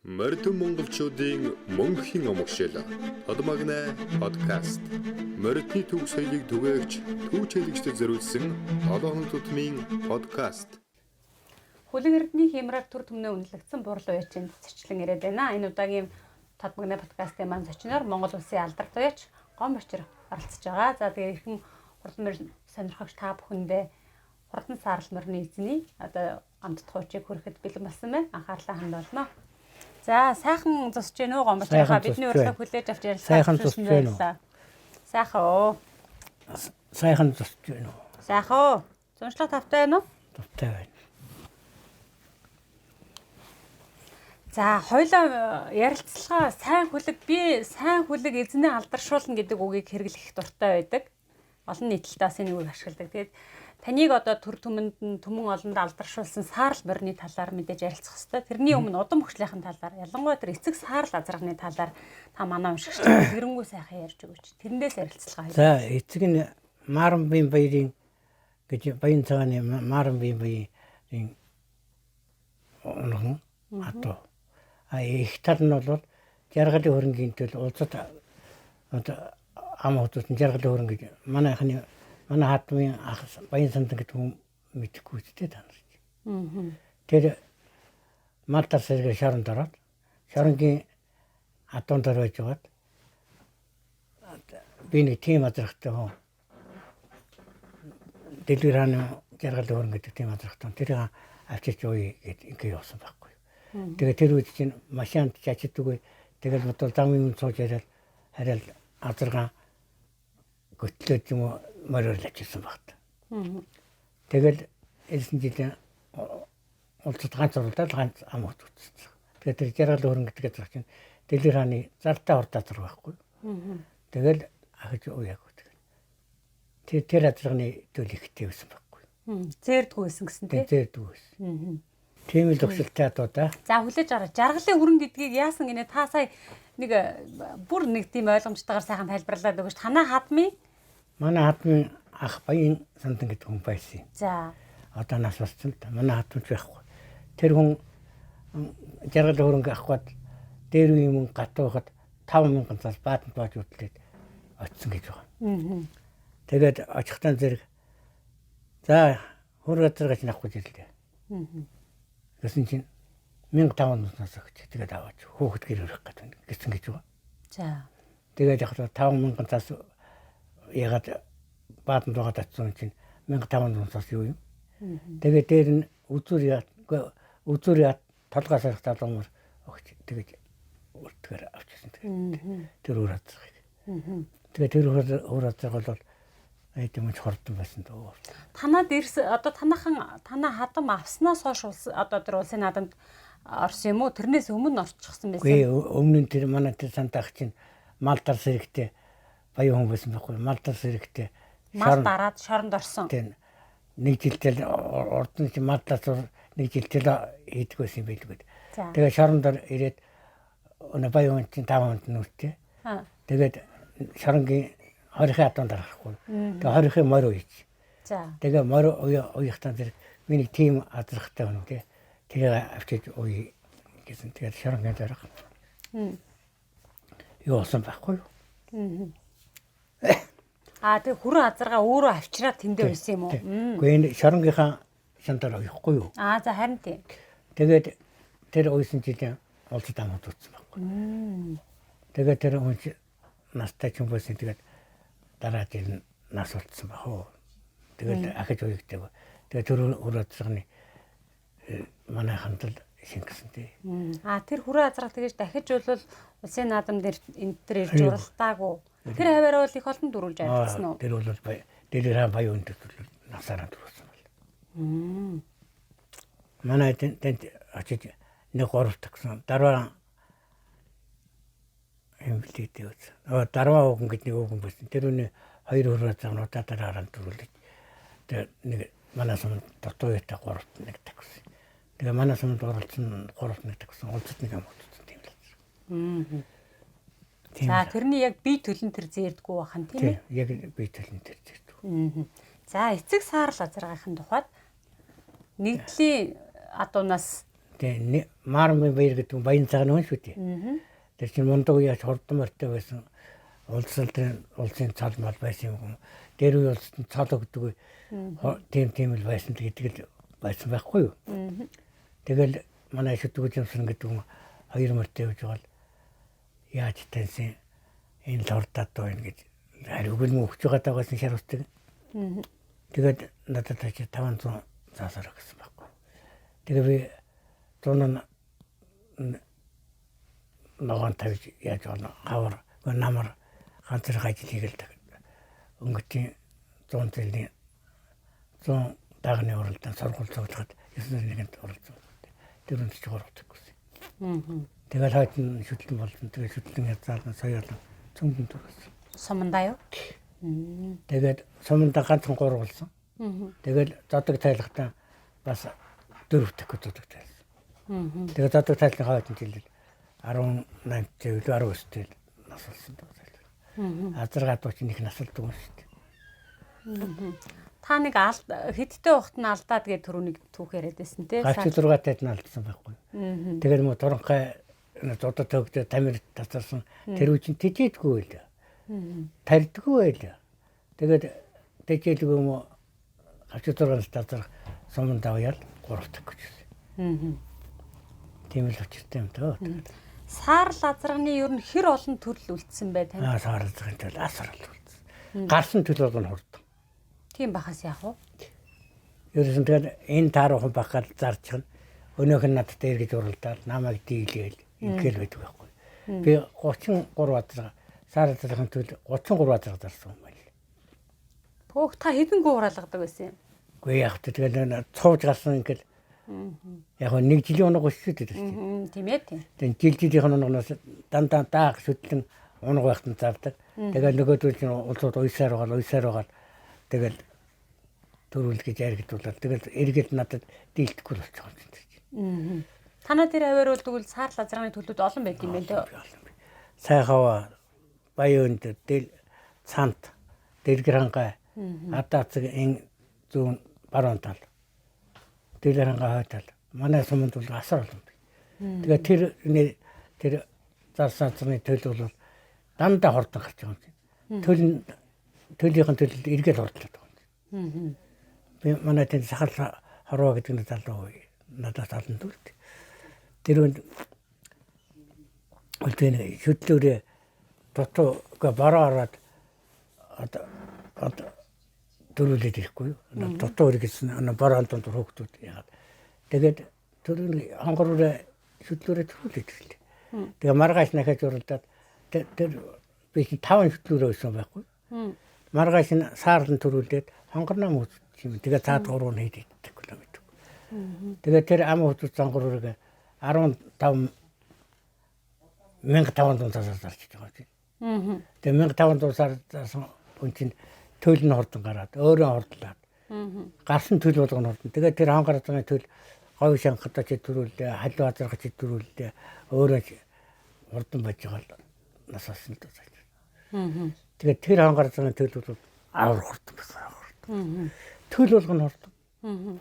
Морьдон монголчуудын мөнхийн омогшил Тодмагнай подкаст. Морьдны төв соёлыг түгээгч төв чиглэгчдэд зориулсан олон тутмын подкаст. Хүлэн эрдний хямраар төр төмнөө үнэлэгдсэн бурал уяачинд зөрчлөн ирээд байна. Энэ удаагийн Тодмагнай подкастын маань зочноор Монгол улсын алдарт уяач Гомбочир оролцож байгаа. За тэгээ эрхэм хурдан сонирхогч та бүхэндээ хурдан саарл морины эзний одоо амт тухайчийг хүрэхэд бэлэн болсон байна. Анхаарлаа хандуулна. За сайхан зусж гэнэ үү Гомбочирхаа бидний урилгыг хүлээж авч ярилцсан. Сайхан зусж гэнэ үү? Сайхан уу. Сайхан зусж гэнэ үү? Сайхан уу. Зуншлах тавтай байна уу? Тавтай байна. За хоёлоо ярилцлагаа сайн хүлэг эзнээ алдаршуулна гэдэг үгийг хэрэглэх дуртай байдаг. Олон нийтлэлээс энэ үгийг ашигладаг. Тэгээд таныг одоо төр төмөнд нь түмэн олонд алдаршуулсан саарл морины талаар мэдээж ярилцах хэрэгтэй. Тэрний өмнө удам хөшлийн талаар, ялангуяа тэр эцэг саарл азрагны талаар та манай уншигч гэрэнгүй сайхан ярьж өгөөч. Тэрнээс ярилцлага хийх. За эцэг нь Маран Бийн баярын гэж баян цагааны Маран Бийн баярын онхон атуу. Их тал нь бол жаргалын хөрөнгийн төл улсад одоо ам хотод жаргалын хөрөнгө гэж манай хатмын ах баян сандан гэдэг хүн мэдхгүй үстэй танарч. Тэр Малтар сэргээ шоронд ороод шоронгийн атуун дээр байж байгаад би нэг тийм азрахтай хүн дэлгэрэн жаргалын хөрөнгө гэдэг тийм азрахтай тэр авчиж ууя гэдэг ингэ явсан байхгүй. Тэгээ тэр үед чинь машинд чачдаггүй. Тэгэл бодвол замын үн сууж хараад азаргаан готлоод юм уу мороор лачсан багт. Тэгэл элсэн жилийн улсад ганц уралдаад ганц ам хот үтсэн. Тэгээ тэр жаргал хөрөнгө гэдэг зэрэг чинь дэлгэр хааны зартаа урдаа зэрэг байхгүй. Тэгэл ахиж ууяг гэдэг. Тэр азарганы төл ихтэй байсан байхгүй. Зээрдгүй байсан гэсэн тийм. Зээрдгүй байсан. Тийм л өгшөлтэй атуу да. За хүлээж аваа. Жаргалын хөрөнгө гэдгийг яасан гинэ та сая нэг бүр нэг тийм ойлгомжтойгоор сайхан тайлбарлаад өгөөч. Танаа хадмын манай хадмын ах баян сандан гэдэг хүн байсан. За. Одоо нас болсон л да. Манай хадмч байхгүй. Тэр хүн жаргалын хөрөнгө авахад дээр үе юм гатуухад 5,000 цаас баатанд бааж үтлээд очсон гэж байгаа. Тэгээд очихтан зэрэг за хөрөнгө зэрэг авахгүй ирлээ. Гэсэн чинь 1,500-аас өгч тэгээд аваач хөөхд гэр өрөх гэсэн гэж байгаа. За. Тэгээд яг 5,000 цаас ягаад баатанд байгаа татсан чинь 1,500-аас юу юм. Тэгээд дээр нь үзүүр толгой сарх талуумар өгч тэгээд үлдгээр авчихсан тэгээд тэр өөр хазрах. Тэгээд тэр өөр хазрах бол эдэмж хордон байсан дөө. Танад ирс одоо танаа хадам авснаас хойш одоо тэр улсын наадамд орсон юм уу? Тэрнээс өмнө орчихсон байсан. Үгүй өмнө нь тэр манай тэр сантах чинь Малтар сэрэгтэй баян хүн байсан байхгүй. Малтар сэрэгтэй мал дараад шоронд орсон. Тийм. Нэг жилдээ ордон чинь Малтар нэг жилдээ хийдэг байсан юм билгүй. Тэгээ шорондор ирээд өнө баян хүн чинь 5 хүнд нүртэй. Тэгээд шоронгийн хорихын атуун дарахгүй. Тэгээ хорихын морь ууж. За. Тэгээ морь ууяхтаа тэр миний тим азрахтай хүн тий. Тэгээ авчиж ууя гэсэн. Тэгээд шоронгийн дарах. Юу болсон байхгүй юу? Тэгээ хүрэн азаргаа өөрөө авчираад тэндээ байсан юм уу? Үгүй энэ шоронгийнхаа шантаар уухгүй юу? За харин тийм. Тэгээд тэр уйсан жилийн улсад амд утсан байхгүй. Тэгээд тэр хүн настай ч юм байсан тэгээд дараа жил нас болцсон баг хөө. Тэгээд ахиж уягдаг. Тэгээд тэр хүрээцгний манай хандал шингэсэн тий. Тэр хүрээ азраг тэгэж дахиж бол улсын наадам дээр энэ төр ирж уралдаагүй. Тэр хаваараа бол их олон дөрүүлж ажилласан уу? Тэр бол дэлгэрэн баян төрлөөр насаараа дөрүүлсэн бол. Манай тэнд очиж нэг гуравт гэсэн дараа юм билээ үз. Дарваа өгөн гэдэг нэг өгөн байсан. Тэр үнэ хоёр хүрээ цагнуудаа дараараа дөрүүлж. Тэр нэг манай сумд дотоётой гуравт нэг тагсан. Тэгээ манай сумд оролцсон гуравт нэг тагсан. Улсад нэг юм утсан тийм л. За тэрний яг бие төлн тэр зээрдгүү бахан тийм ээ. Яг бие төлн тэр зээрдгүү. За эцэг саарл азрагын тухайд нэгдлийн адуунаас Тэгээ Мармын баяр гэдэг нь баян цагаан хүн шүү дээ. Тэр чинь мундаг яаж хурдан морьтой байсан улсын цал мал байсан юм. Тэр үе улсын цал өгдөг тийм л байсан гэдэг л байсан байхгүй юу. Тэгэл манай шүтгүүж юмсан гэдэг нь 2 морьтой явж байгаа л яаж таньсан энэ л ордаад доо ингэж хариуг нь өгч байгаа даагаас шар устдаг. Тэгээд надад ч 500 заасаар гэсэн байхгүй. Тэгээ би 100 ногоон тавьж яаж болно хавар намар ганцхан ажил хийгээл өнгөтийн 100 жилийн 100 дагны уралдаан сургууль цуглахад 9-1-нд оролцсон. Тэр үнд ч гуравдаг гэсэн. Тэгээд хайтан шүтлэн болсон. Тэгээд шүтлэн язаална соёолон цөмгөн төрсөн. Сумандаа юу? Тэгээд сумандаа ганцхан 3 болсон. Тэгээд зодог тайлхтаа бас 4 төгөж зодог тайлсан. Тэгээд зодог тайлхны хайтан жилд 18 жилд 19 жилд насалсан даа. Азаргаад ч нэг насалдаг юм шүү дээ. Та нэг хэдтэй ухт нь алдаад гээд түрүүнийг түүх яриад байсан тий. Гачи 6-тайд нь алдсан байхгүй. Тэгээд мө туранхай зодод төгдө тамир татарсан тэр үчин тэжээдгүй байл. Тарьдгүй байл. Тэгээд тэжээлгүй мө гачи 6-аас татар суманд аваад 3 таг гэж. Тийм л очиртай юм даа. Саар лазрагны ер нь хэр олон төрөл үлдсэн бай тань? Саар лазрагны төрөл асар үлдсэн. Гарсан төлөв бол хурдан. Тийм бахаас яах вэ? Ерөөсөн тэгээд энэ таарах бахад зарчих нь өнөөх нь надад эргэж уралдаад намайг дийлээл ингээл байдаг байхгүй. Би 33 азар саар лазрагны төлөв 33 азар зарсан юм байл. Төөх та хэдэн гууралгадаг байсан юм? Үгүй яах вэ тэгээд цууж гарсан ингээл яг нэг жилийн унаг өссөн дээ тийм. Тийм ээ тийм. Тэгээд жилийн унагнаас дандаа даах шүтлэн унаг байхад нь зардаг. Тэгээд нөгөөдөл чинь улсууд уйсаар байгаа. Тэгэл төрүүл гэж яригдуулаад тэгэл эргээд надад дийлдэхгүй болчихсон юм. Танаа тэр аваар бол тэгвэл саар лазрагны төлөвд олон байт юм байна дээ. Сайхава баянд дэл цант дэлгэрангай атаацэг ин зүүн баруун тал дэлгэрангай хайтал манай суманд бол асар олон бай. Тэгээ тэр зарсаацны төлөв бол дандаа хордон гарч байгаа юм. Төлийнхэн төлөлд эргээд ордлоо. Би манай тэр сахал хорвоо гэдэг нь залуу надад талан дүрд. Тэр үнд үлдэн шүтлүүрээ дотоо бараа ороод одоо төрүүлээд ирэхгүй юу. Дотоо үргэлжсэн бараан донд хөөгтүүд яагаад. Тэгээд төрөний хонгороо шүтлүүрээ төрүүлээд ирлээ. Тэгээ маргааш нахаж уралдаад тэр би 5 шүтлүүрээ өссөн байхгүй. Маргааш нь саарлан төрүүлээд хонгорноо мөч юм. Тэгээ цаад 3 нь хэд идэх км. Тэгээ тэр ам хөтөц цангурыг 15 1500 цасаар зарчиж байгаа тийм. Тэгээ 1500 цасаар хүн чинь төлөв нь хордон гараад өөрөө хордлаад. Гарсан төлөв болгоно хордон. Тэгээ тэр хангарцны төлөв говь шанхтаа ч төрүүлээ, халуу азаргач төрүүлээ. Өөрөө хордон байж байгаа насаасан даа. Тэгээд тэр хангарцны төлөв бол авар хордон байсан. Төлөв болгоно хордон.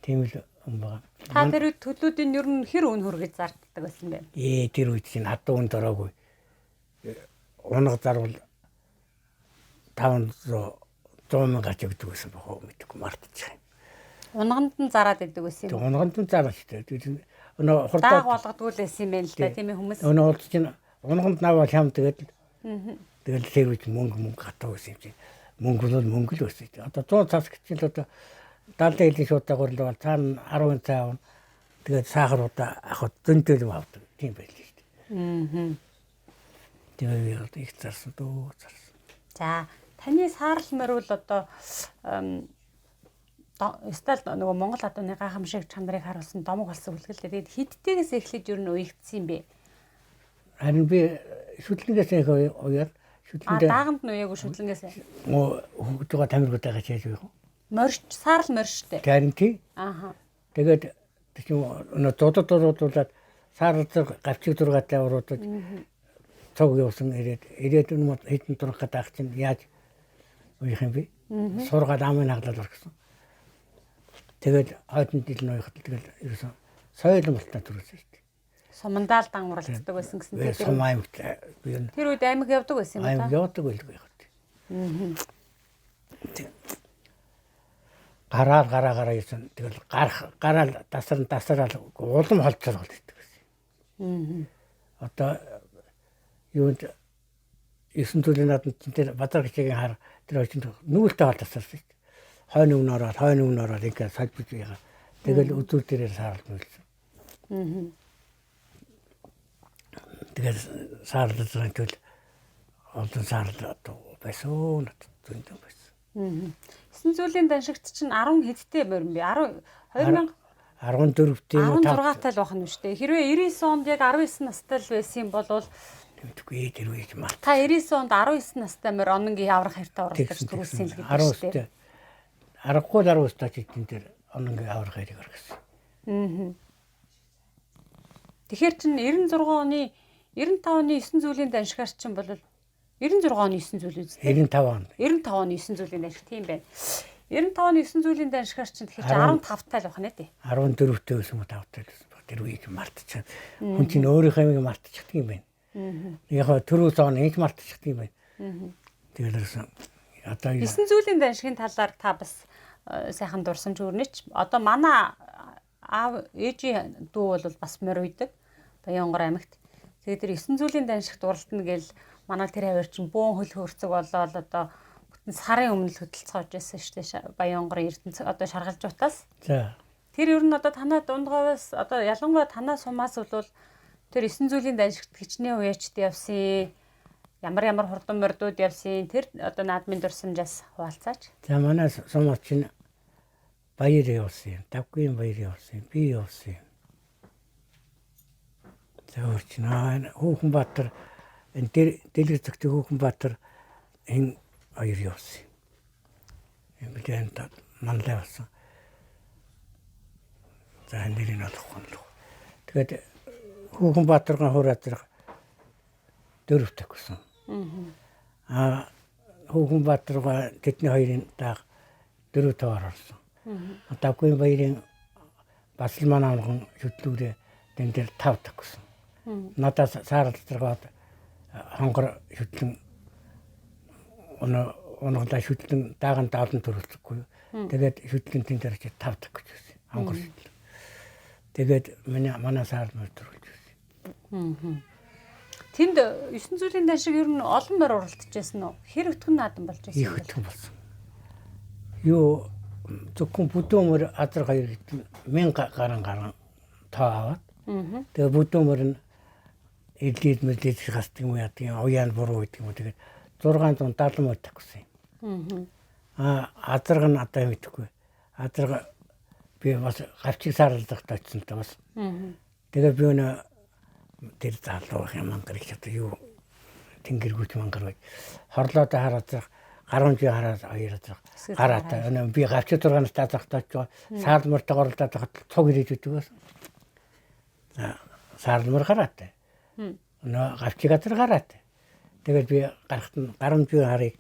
Тийм л юм байна. Та тэр төлөвүүдийн ер нь хэр өн хөргөж зарддаг байсан бэ? Тэр үед чинь хатуу үн дороогүй. Унаг зарвал 500 мянга ч өгдөг байсан бохоо мэдгүй мартчих юм. Унганд нь зараад идэг байсан юм. Унганд нь зараад шүү дээ. Өнөө дааг болгодгүй л байсан юм байна л да тийм ээ хүмүүс. Өнөө хурд чинь унганд наваа хям тэгээд тэгэл тэр үед мөнгө хатуу байсан юм чинь. Мөнгө бол мөнгө л байсан. Одоо 100 цас гэж л одоо 70 хэлийн шуудаагаар л цаана 10 цай авна. Тэгээд сахаруудаа авах зөнтөл авдаг. Тийм байл шүү дээ. Тэгээд их зарсан дөө зарсан. За таны саарл морь бол одоо стал нөгөө Монгол адууны гайхамшиг чанарыг харуулсан домог болсон үлгэлтэй. Тэгээд хиддээс эхлэж ер нь уягдсан юм бэ? Харин би шүтлэнгээс уяад шүтлэндээ дааганд нь уяагүй шүтлэнгээс. Хөгж байгаа тамиргуудаа хийж байгаа юм. Морьч саарл морь штэ. Гаранти. Ааха. Тэгээд өнөө дуудуулаад саарл гавчиг дургаатай уруудад цог явсан ирээд өнөө хэдэн турхад ах чинь яаж уйх юм бэ? Сургаад амын хаглаад орсон. Тэгээд хойдон дил нь уйхад тэгэл ерөөсөн соёл малтаа төрүүлсэн шүү дээ. Сумандаал дангууралцдаг байсан гэсэн Би сум аймагт би энэ тэр үед аймаг явдаг байсан юм аймаг байна. явдаг байлгүй яг. Гараа юусан тэгэл гараал тасраал улам холцоор болдог байсан. Одоо юунд 9 зүйлийн наадмын тэр Бадар гिचгийн хар тэр очинд нүүлтэй хол тасарсан шүү дээ. Хойно өмнө ороод ингээд салбиж байгаа. Тэгэл үзүүр дээрээ саарлж мэлсэн. Тэгээд саарлаж байгаа төл олон саарлаа байсан зүйн байсан. 9 зүйлийн даншигт чинь 10 хэдтэй морин би 2000 14 тийм үү 16 тал байх нь шүү дээ. Хэрвээ 99 онд яг 19 настай л байсан юм бол тэгвэл тэр үед мал. та 99 онд 19 настай морь ононгийн яврах хайртай оролдож төрүүлсэн л гэдэг шүү дээ. 19 19 таа чинь тэр ононгийн аврах хайрыг оргисон. Тэгэхээр чин 96 оны 95 оны 9 зүйлийн даншигар чинь бол 96 оны 9 зүйл үстэй. 95 он. 95 оны 9 зүйлийн даншиг тийм байна. 95 оны 9 зүйлийн даншигар чинь тэгэхээр 15 тал байх нь тий. 14-тэй байсан уу 5 тал байсан. Тэр үед мартчихсан. Хүн чинь өөрийнхөө амийг мартчихдаг юм байна. Яг түрүү зоон инж мартчихдаг юм байна. Тэгэлэрсэн одоо 9 зүйлийн даншигын талаар та бас сайхан дурсамж өрнөч. Одоо манай аав ээжийн дүү бол бас морь үйдэг. Баянгор аймагт. Тэгээд тэр 9 зүйлийн даншигт уралдана гэл манай тэр хавар чинь бөөн хөл хөрцөг болоод одоо бүтэн сарын өмнө л хөдөлцөж байсан шүү дээ. Баянгор Эрдэнэс одоо Шаргалжуутаас. за Тэр ер нь одоо танаа дундгаваас одоо ялангуяа танаа сумаас бол тэр 9 зүйлийн даншигт хичнээн уяачд явсан. Ямар хурдан мордууд явсан. Тэр одоо наадмын дурсамжаас хуваалцаач. за манай сумч чинь баяр явуулсан юм. Давгийн баяр явуулсан юм. Би явуулсан юм. За өөрчнөө Хүүхэн Баатар энэ дэлгэр зөгтөг Хүүхэн Баатар энэ баяр явуулсан юм. Бид энэ манлай болсон. За нэрийг олохгүй л. Тэгээд Хүүхэн Баатаргийн хураацрах дөрөвт өгсөн. Хүүхэн Баатарга тэдний хоёрын дааг дөрөв таваар орсон. Давгийн баярын бас л манай амган шүтлүүрээ тэн дээр 5 тагсан. Надаас саарлалцраад хонгор шүтлэн оноглаа шүтлэн дааган даалан төрүүлчихгүй. Тэгээд шүтлэн тэн дээр 5 таг гэж байсан. Хонгор шүтлэн. Тэгээд манай саарлал төрүүлж байсан. Тэнд 9 зүйлийн даншиг ер нь олон морь уралдаж байсан уу? Хэр өтгөн наадам болж байсан Их өтгөн болсон. Юу зөвхөн бүдүүмөр азар хоёр хэдэн 1000 гарan тоо аваад. Тэгээ бүдүүмөр нь эдлээд мэдлээд хасдаг юм яадаг юм уяан буруу гэдэг юм. Тэгээд 670 морь тагсан юм. Азарг нь одоо мэдхгүй. Азарг би бас гавчиг саарлах тачсан та бас. Тэгээ би өнө тэр залуу юм мангар их одоо юу тэнгэргүүч мангар бай. Хорлоод хараад гаруун жи хараад хоёроо гараад өнө би гавчиг 6 настай захтаач саалмартаа оролдоод хат цог ирээд өгдөг байсан. За саалмар гараад. Өнө гавчиг газар гараад. Тэгээд би гарахт нь гаруун жи харыг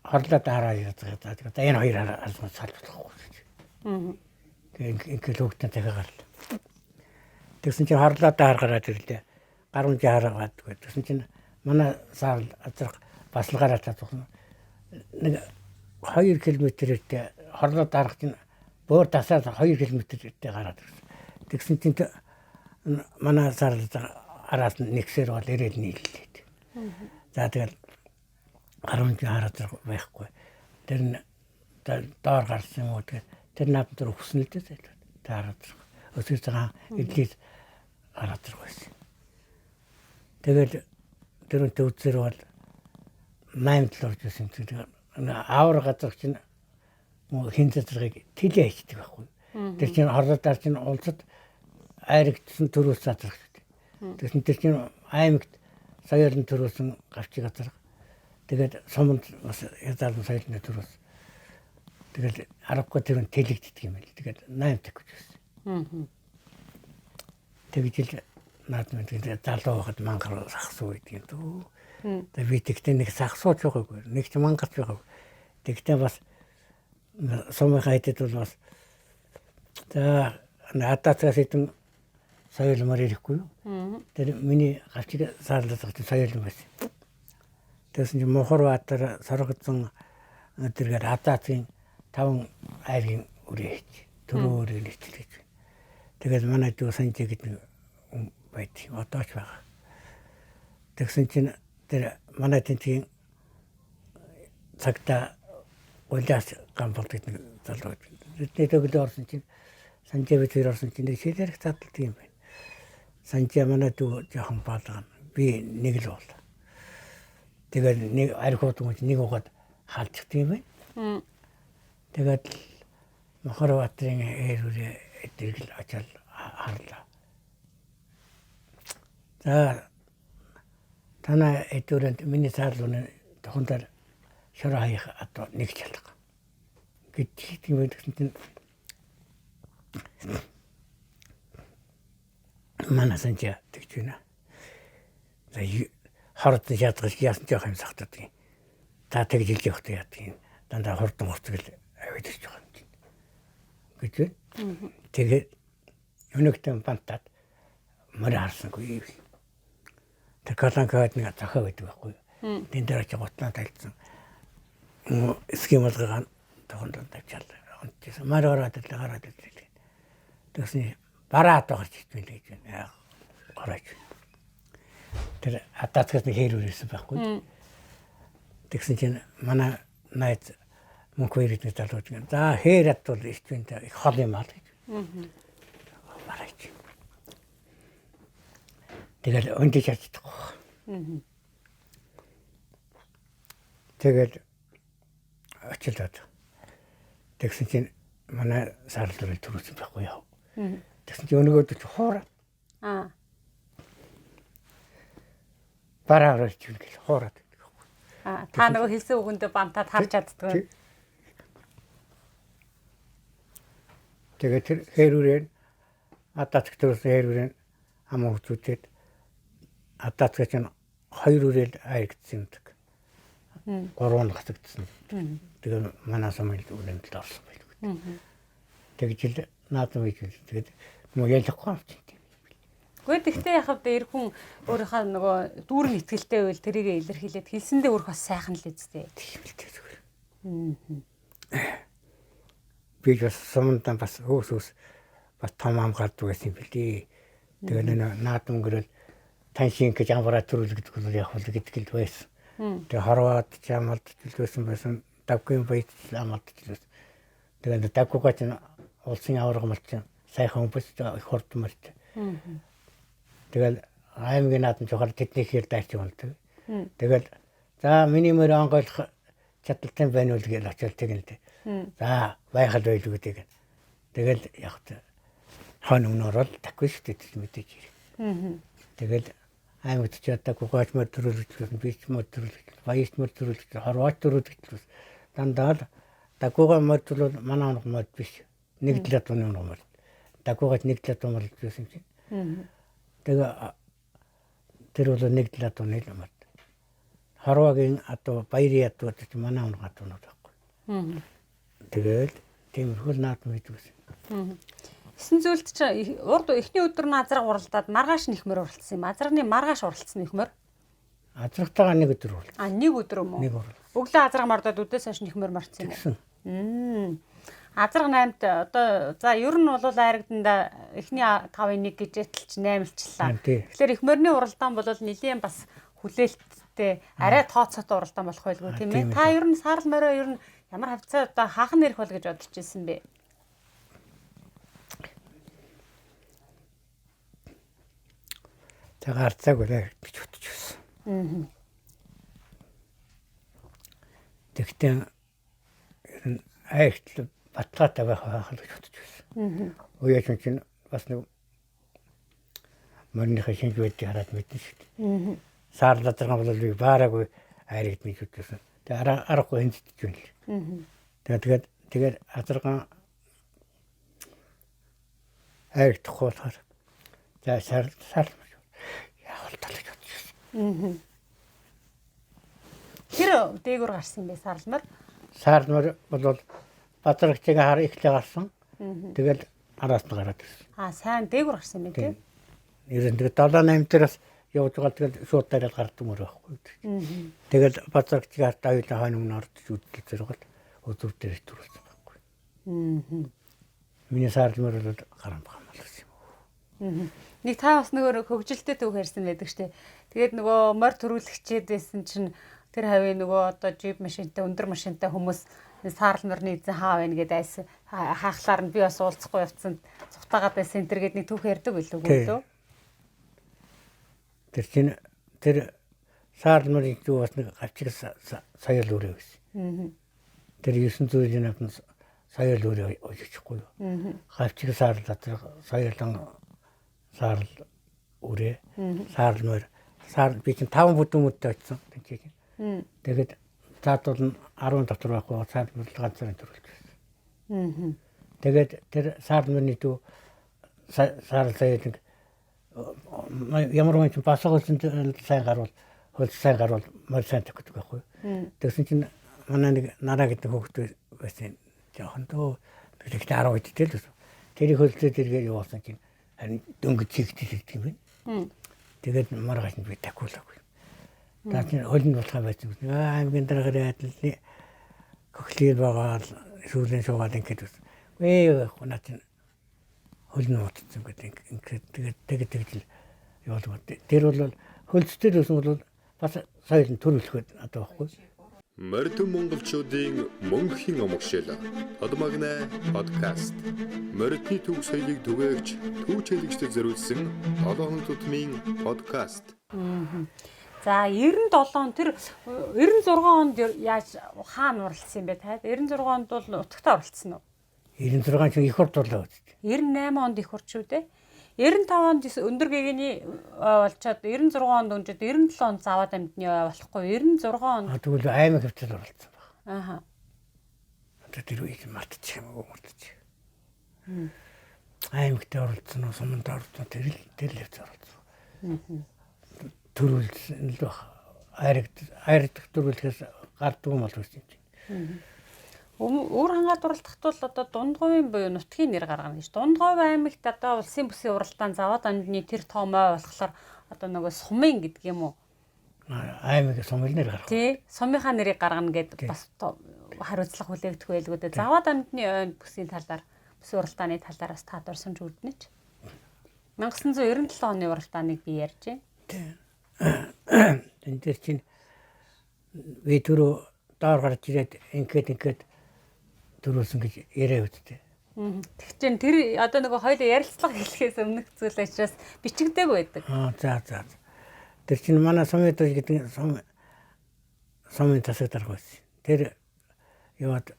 хорлоод хараад ирээд байгаа. Тэгээд энэ хоёр хараад салбарлахгүй. Тэгээд ингээл хөвгтэн дахиад гарлаа. Тэгсэн чинь харлаад гараад ирлээ. Гаруун жи хараад гэсэн чинь манай саал азрах бас л гараад чадсан. Нэг 2 км-тэй хорлоод дарах чинь бөөр тасаад 2 км-тэй гараад ирсэн. Тэгсэн чинь манай саал араас нэгсээр бол ирээд нийллээ. За тэгэл гаруун жи хараад байхгүй. Тэр нь доор гарсан юм уу тэгээд тэр наадмын дээр өгсөн л дээ. Таараад өсөж байгаа эдлээс гараад ирсэн. Тэгэл тэрөнтэй үзэр бол 8 л орж ирсэн. Тэгээд аавар газар чинь хин цэцэргийг тэлээ хийдэг байхгүй. Тэр чинь хорлуудаар чинь улсад айрагдсан төрөөс задрах шүү дээ. Тэгсэн тэр чинь аймагт соёлын төрөөсөн гавчиг газар. Тэгээд суманд бас язаалын соёлын төрөөс. Тэгээд аргагүй тэр нь тэлэгддэг юм байл. Тэгээд 8 таг гэж байсан. Тэгж л наадмын тэгээд залуу байхад мангар сахсуу гэдэг юм дөө. Тэгээд би тэгтээ нэг сахсууч байгаагүй. Нэг ч мангарч байгаагүй. Тэгтээ бас сумын хайдад бол бас за атаацаас идэн соёлмор ирэхгүй юу. Тэр миний гавчиг саарлах соёл юм байсан. Тэгсэн чинь Мохорбаатар соргоцсон тэргээр атаацын 5 айлын үрээч дөрөв үрээ нэчлэж. Тэгээд манай дүү санжиг гэдэг байт одооч байгаа. Тэгсэн чинь тэр манай тэнцгийн цагта улаас гамболт гэдэг залуу. Тэгээд орсон чинь санжив тэр орсон чинь шийдэрх таталт юм байна. Санжив манай дүү жоохон баалгана. Би нэг л бол. Тэгээд нэг архиуд нэг угаад хаалцдаг юм байна. Тэгээд Мохорбаатарын эрүүрээ эдгэл очил харлаа. За танаа эдүүрэнд миний саарлууны тохондор шорхаих одоо нэг чалга. Гэтэл тийм байдаг чинь манай санжаа тэгж байна. За хорд ядгаж яасан жоох юм сахтдаг. Та тэгж илж явахдаа яадаг. Дандаа хордон урцгал авидж байгаа юм чинь. Гэж байна. Тэгээд өнөختөн бантаад мөр харсангүй. Тэр каланкаад нэг захаа байдаг байхгүй. Тэн дээр ч готнаа тайлцсан. Схемалгаа тохондоо тавьчаал. Онцсон мар ороод л гараад ирлээ. Тэгсэн бараат гарч ичмэл гэж байна. Гараач. Тэр атаацгаас нэг хэр үрээсэн байхгүй. Тэгсэн чинь манай найз мөнхөө ирээд залууч гэн. За хээрэт бол ичвэнтэй их хол юм аа гэж. Бараач. Тэгэл өндөж чаддаг. Тэгэл очилоод. Тэгсэн чинь манай саарлал төрүүлсэн байхгүй яа. Тэгсэн чинь өнөөгөө ч хоороо. Бараа орж ирвэл хоороод. Та нөгөө хэлсэн үгэндээ бантаад харж чаддаг. Тэгээд тэр хэрүүрэн атаацк төрсөн хэрүүрэн хамаа хүчүүдэд атаацк чинь 2 үрэл аягдсан юм. 3 гацагдсан. Тэгээд манай самын үлэмжлэлд орсон байлгүй. Тэгж наадам хийж тэгээд муу ялахгүй юм. Гэхдээ тэгтээ яхав дээр хүн өөрийнхөө нөгөө дүүрэн итгэлтэй байл тэрийг илэрхийлээд хэлсэндээ өөр бас сайхан л үстэй. Тийм л би бас сумдан бас өс бас том амгаалдаг байсан юм билий. Тэгээд наадам гэрэл таншин гэж амраа төрүүлдэг нь яг л гэдэг л байсан. Тэгээд хорвоод чамалд төлөвсөн байсан давгийн байт амалд төлөвсөн. Тэгээд давгуугаа чинь улсын аварга малчин сайхан хүмүүс их хурдмарт. Тэгэл аймгийн наадам жохол тэдний хэр дайч болдог. Тэгэл за миний мөр онгойлох чадaltaй байна уу гэж очил тэгнэ. За байхад байлгүй тэг. Тэгэл яг хон өнөр бол такгүй шүү дээ мэдээж ирэх. Тэгэл аймагт ч яддаг гооч мөр төрүүлж бич мөр төрүүлж баяж мөр төрүүлж хорвооч төрүүлж дандаа л дагуугаа мөр төрүүл манай оног мод биш. Нэг талаад оног мод. Дагуугаас нэг талаад мөр гэсэн чинь. Тэгээ тэр бол нэг талаад оног мод. Хорвоогийн одоо баярын ядууд ч манай оног атунууд байхгүй. Тэгэл тиймэрхүү наадам хийдгсэн. Эсэн зүйлд чи урд эхний өдөр нь азраг уралдаад маргааш нь ихмөр уралдсан юм. Азрагны маргааш уралдсан ихмөр. Азрагтайгаа нэг өдөр уралд. Нэг өдөр юм уу? Нэг уралд. Өглөө азраг мордоод үдээс хойш ихмөр марцсан юм. Азраг 8-т одоо за ер нь бол айрагданда эхний 5-1 гэж яталч 8-лчлаа. Тэгэхээр ихмөрний уралдаан бол нэлийн бас хүлээлттэй арай тооцоотой уралдаан болох байлгүй тийм ээ. Та ер нь саарл морой ер нь ямар хавцаа одоо хаахан нэрх бол гэж бодож ирсэн бэ? Тагаар цаг үлээ бич утж байсан. Тэгтээ айхтл батгаатай байх хаалж утж байсан. Уяач чинь бас нэг мөрнийхээ шинж байдгийг хараад мэдэн шүү дээ. Саарлаа дараа бол би баараагүй айрагд мэдж утсан. Тэгээ аргагүй хэмжиж байна. Тэгээд азаргаан айрагдах болохоор за сар яавал талж утсан. Тэр дээгүүр гарсан юм бэ саарлмар? Саарлмар бол бадрагчийг хар ихлэ гарсан. Тэгэл араас нь гараад ирсэн. Сайн дээгүр гарсан юм тий. Ерөн тэгээд 7-8 дээр бас явж байгаа тэгэл шууд дараад гардаг мөр байхгүй. Тэгэл бацаагчгаар давилаа хойно өмнө ордож үдэл зэрэг өдөр дээр төрүүлсэн байхгүй. Миний саарлмөр бол гарам байгаа мал гэсэн юм. Нэг та бас нөгөө хөгжилтэй төв ярьсан байдаг штэ. Тэгээд нөгөө морь төрүүлэгчээд байсан чинь тэр хавийн нөгөө одоо джип машинтай өндөр машинтай хүмүүс саарлморны эзэн хаа байна гэдэг айс хаахлаар нь би бас уулзахгүй явцсан цухтагаад байсан энэ гээд нэг түүх ярьдаг байлгүй лөө. Тэр чинь тэр саарлморын зүг бас нэг гавчиг соёл өрөө гэсэн. Тэр 900-ийн наадмын соёл өрөө олчихгүй юу. Гавчиг саарл дотор соёлон саарл өрөө саарлмор саар би чинь 5 бүдүүн мөдтэй очсон тэнцийг. Тэгээд заадвал нь 10 дотор байхгүй саарлмор ганцаар төрүүлж байсан. Тэгээд тэр саарлморны дүү саарл соёл ямар ч басгалсан сайн гарвал хөлс сайн гарвал мөр сайн төгдөг байхгүй. Тэгсэн чинь манай нэг нараа гэдэг хүүхэд байсан жоохон дөө тэгт 10 үедтэй л байсан. Тэрийг хөлсөд иргээ явуулсан чинь харин дөнгөж чигтэлдэг юм байна. Тэгээд маргааш нь би такуулаагүй. Даа чинь хөлн болох байсан. Аймгийн дараагаар яадлаа коклер байгаа сүүлийн шугаад ингээд байсан. Үгүй наа чинь хөлн утсан гэдэг тэгээд тэгж явуулдаг. Тэр бол хөлцтэй байсан бол бас соёлын төрөлхөд одоо байхгүй. Морьтун монголчуудын мөнхийн амгшил Подмагна подкаст. Морьтны төв соёлыг түгээгч түүчэлэгчдэд зориулсан 7 хоног тутмын подкаст. За 97 тэр 96 онд яаж хаана уралдсан юм бэ та? 96 онд бол утгатай уралдсан уу? 96 чинь их урдуулаа үст. 98 онд их урч шүү дээ. 95 онд өндөр гэгэний болчоод 96 онд өнжид 97 онд заваад амьдны болохгүй 96 онд тэгвэл аймаг хөвцөл оролцсон баг. Ааха. Тэр үеийг мартчих юм уу мартчих. Аймагт оролцсон уу суманд оролцсон тэр л хөвцөл оролцсон. Төрүүлсэн л баг. Айрдах төрүүлэхээс гардгүй юм бол үгүй юм. Өөр хангаад уралдахт бол одоо Дундговын буюу нутгийн нэр гаргана гэж. Дундгов аймагт одоо улсын бүсийн уралдаан заваад амьдны тэр тоомой болохоор одоо нөгөө сумын гэдэг юм уу? Аймаг сумын нэр гаргана. Тий, сумынхаа нэрийг гаргана гэдэг бас хариуцлага хүлээгдэх байлгүй дээ. Заваад амьдны ойн бүсийн талаар бүсийн уралдааны талаар бас таад орсон ч үднэж. 1997 оны уралдааныг би ярьж байна. Энд дээр чинь би түрүү доор гарч ирээд ингээд төрүүлсэн гэж яриа үүдтэй. Тэгвэл тэр одоо нөгөө хоёул ярилцлага хэлэхээс өмнөх зүйл учраас бичигдэг байдаг. За. Тэр чинь манай сумын төж гэдэг сумын тасаг дарга байсан. Тэр яваад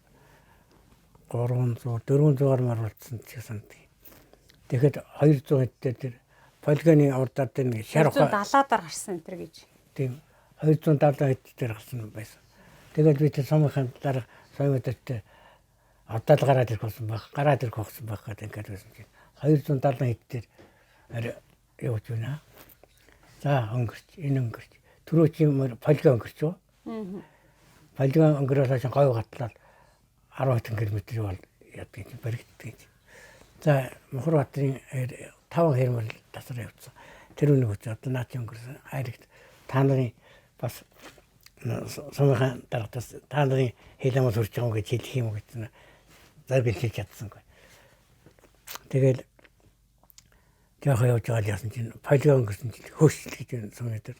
300-400-аар маруулсан ч гэсэн. Тэгэхэд 200 хэдтэй тэр полигоны урдаар тэр шар 170-аар гарсан энэ гэж. Тийм 270 хэдтэй гарсан байсан. Тэгээд би тэр сумынхаа дараа сумын төжтэй одоо л гараад ирэх болсон баг. Гараад ирэх болсон баг гэдэг ингээд байсан чинь 270 хэдтэй явж байна. За өнгөрч. Түрүү чи полигон өнгөрч юу? Полигон өнгөрөөс хойш говь гатлал 10 км бол яддаг юм баригддаг. За Мохорбатрын 5 хэрмэл тасраа явуулсан. Тэр үнэ хөт одоо наад өнгөрсөн. Хайрагт та нарын бас сумынхаа дараагаас та нарын хэлэмэл хүрч байгаа гэж хэлэх юм гэж зарбилж чадсангүй. Тэгэл яхаа явж байгаа л яасан чинь полигон өнгөрсөн чинь хөөсөл гэж сумын дээр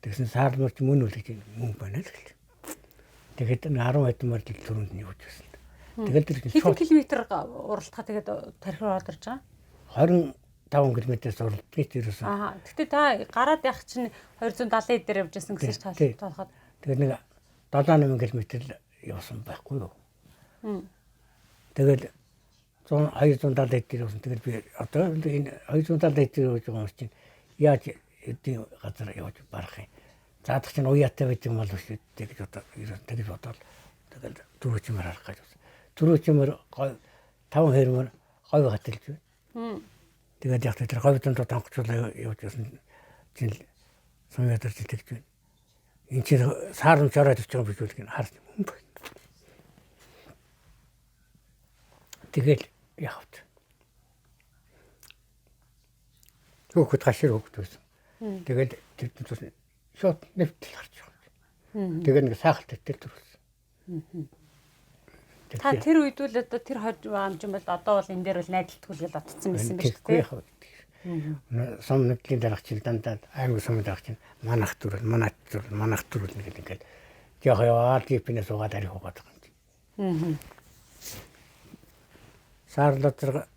тэгсэн саарлморч мөн үл гэж мөн байна л гэлээ. Тэгэхэд 10 хэдэн морил төрөнд нь явж байсан. Тэгэл тэр хэдэн километр уралдахаа тэгээд тархиу орж байгаа? 25 км-с уралддаг тэрсэн. Гэтэ та гараад явах чинь 270 дээр явж байсан гэсэн чинь тоолоход. Тэгээд нэг 7-8 км явсан байхгүй юу? Тэгэл 270 дээр явсан. Тэгэл би одоо энэ 270 дээр явж байгаа юм чинь яаж эдийн газар явж барах юм. Заадах чинь уяатай байж юм бол шүү дээ гэж тэгж бодоод тэгэл дөрөвчмөр харах гэж байна. Дөрөвчмөр 5 хэрмөр говь хатилж байна. Тэгээд яг тэр говь донд тангацуулаа явж байсан чинь сумын дээр тэгж байна. Энд чинь саармч ороод ирж байгаа биш үү харж юм байна. Тэгэл явт. Хөөхд гашир хөөхд байсан. Тэгээд тэр тус шот нэвтэл гарч байгаа. Тэгээд нэг сайхалт итэл төрүүлсэн. Та тэр үед үл одоо тэр хожимж юм бол одоо бол энэ дээр бол найдалтгүйгээр отцсон байсан байх шүү дээ. Сум нэгдлийн дараах чинь дандаа аймаг сумын дараах чинь манах төрөл нэг ингээд яг яваад гипнээс угаад арих угаад байгаа юм. Саарлатар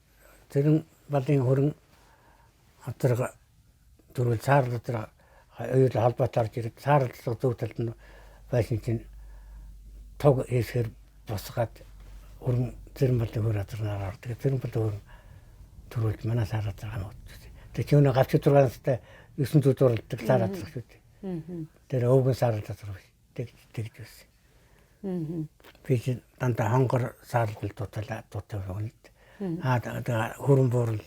тэрэн балын хөрөн хатар төрөл саарлатар оюул холбоотой орж ирээд саарлатар зөв талд нь байсан чинь тог эсгэр босгаад хөрөн зэрэн балын хөр хатарнаар ордог. Зэрэн балын хөрөн төрүүлж манай саарлатар хамаач. Тэр чинь нэг гавч 6 настай 900 дууралдаг саарлатар шүү дээ. Тэр өвгөн саарлатар тэгж байсан. Би чинь дандаа хонгор саарлал дутаа өгнөд. Хөрөн буурал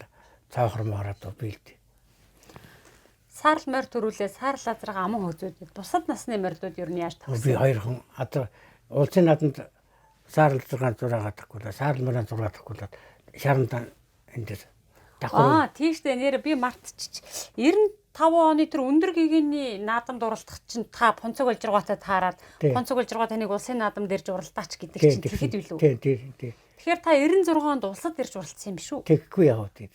цаахар мараад биэлд. Саарл морь төрүүлээ саарл лазарга аман хөөзөөд бусад насны морьдууд ер нь яаж тавьсан? Би хоёр хүн одоо улсын наадамд саарл 6 таггүй л саарл морь 6 таггүй л шарантаа эндээс дагуу. Тийштэй нэр би мартчих. 95 оны тэр өндөр гэгэний наадамд уралдах чинь та Понцог Болжиргоотой таарад Понцог Болжиргоо таныг улсын наадамд ирж уралдаач гэдэг чинь тэгэхэд билүү? Тийм. Тэгэхээр та 96 онд улсад ирж уралдсан юм шүү. Тэгэхгүй яав тийм.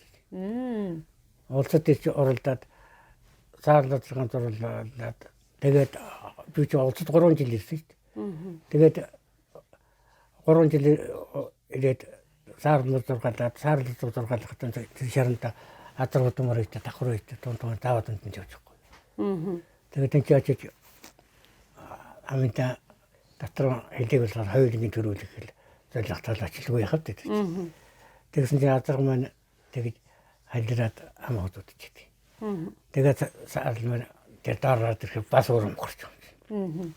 Улсад ирж уралдаад саарлал 6 зурлаад тэгээд би ч улсад 3 жил ирсэн шүү дээ. Тэгээд 3 жил ирээд саарлал 6 хатан шаранта адрууд мөрөйт давхар үйт тунд даваад энэ явж байгаа. Тэгээд энэ чаач аминта дотор хэлийг бол хоёулын төрүүлэх хэл зорилготой ачлгүй яхав гэдэг. Тэгсэн чинь адраг маань тэгж халираад ам hodуудж идэв. Тэгээд саарлал тэр дараад ирэх бас урам гарч байгаа.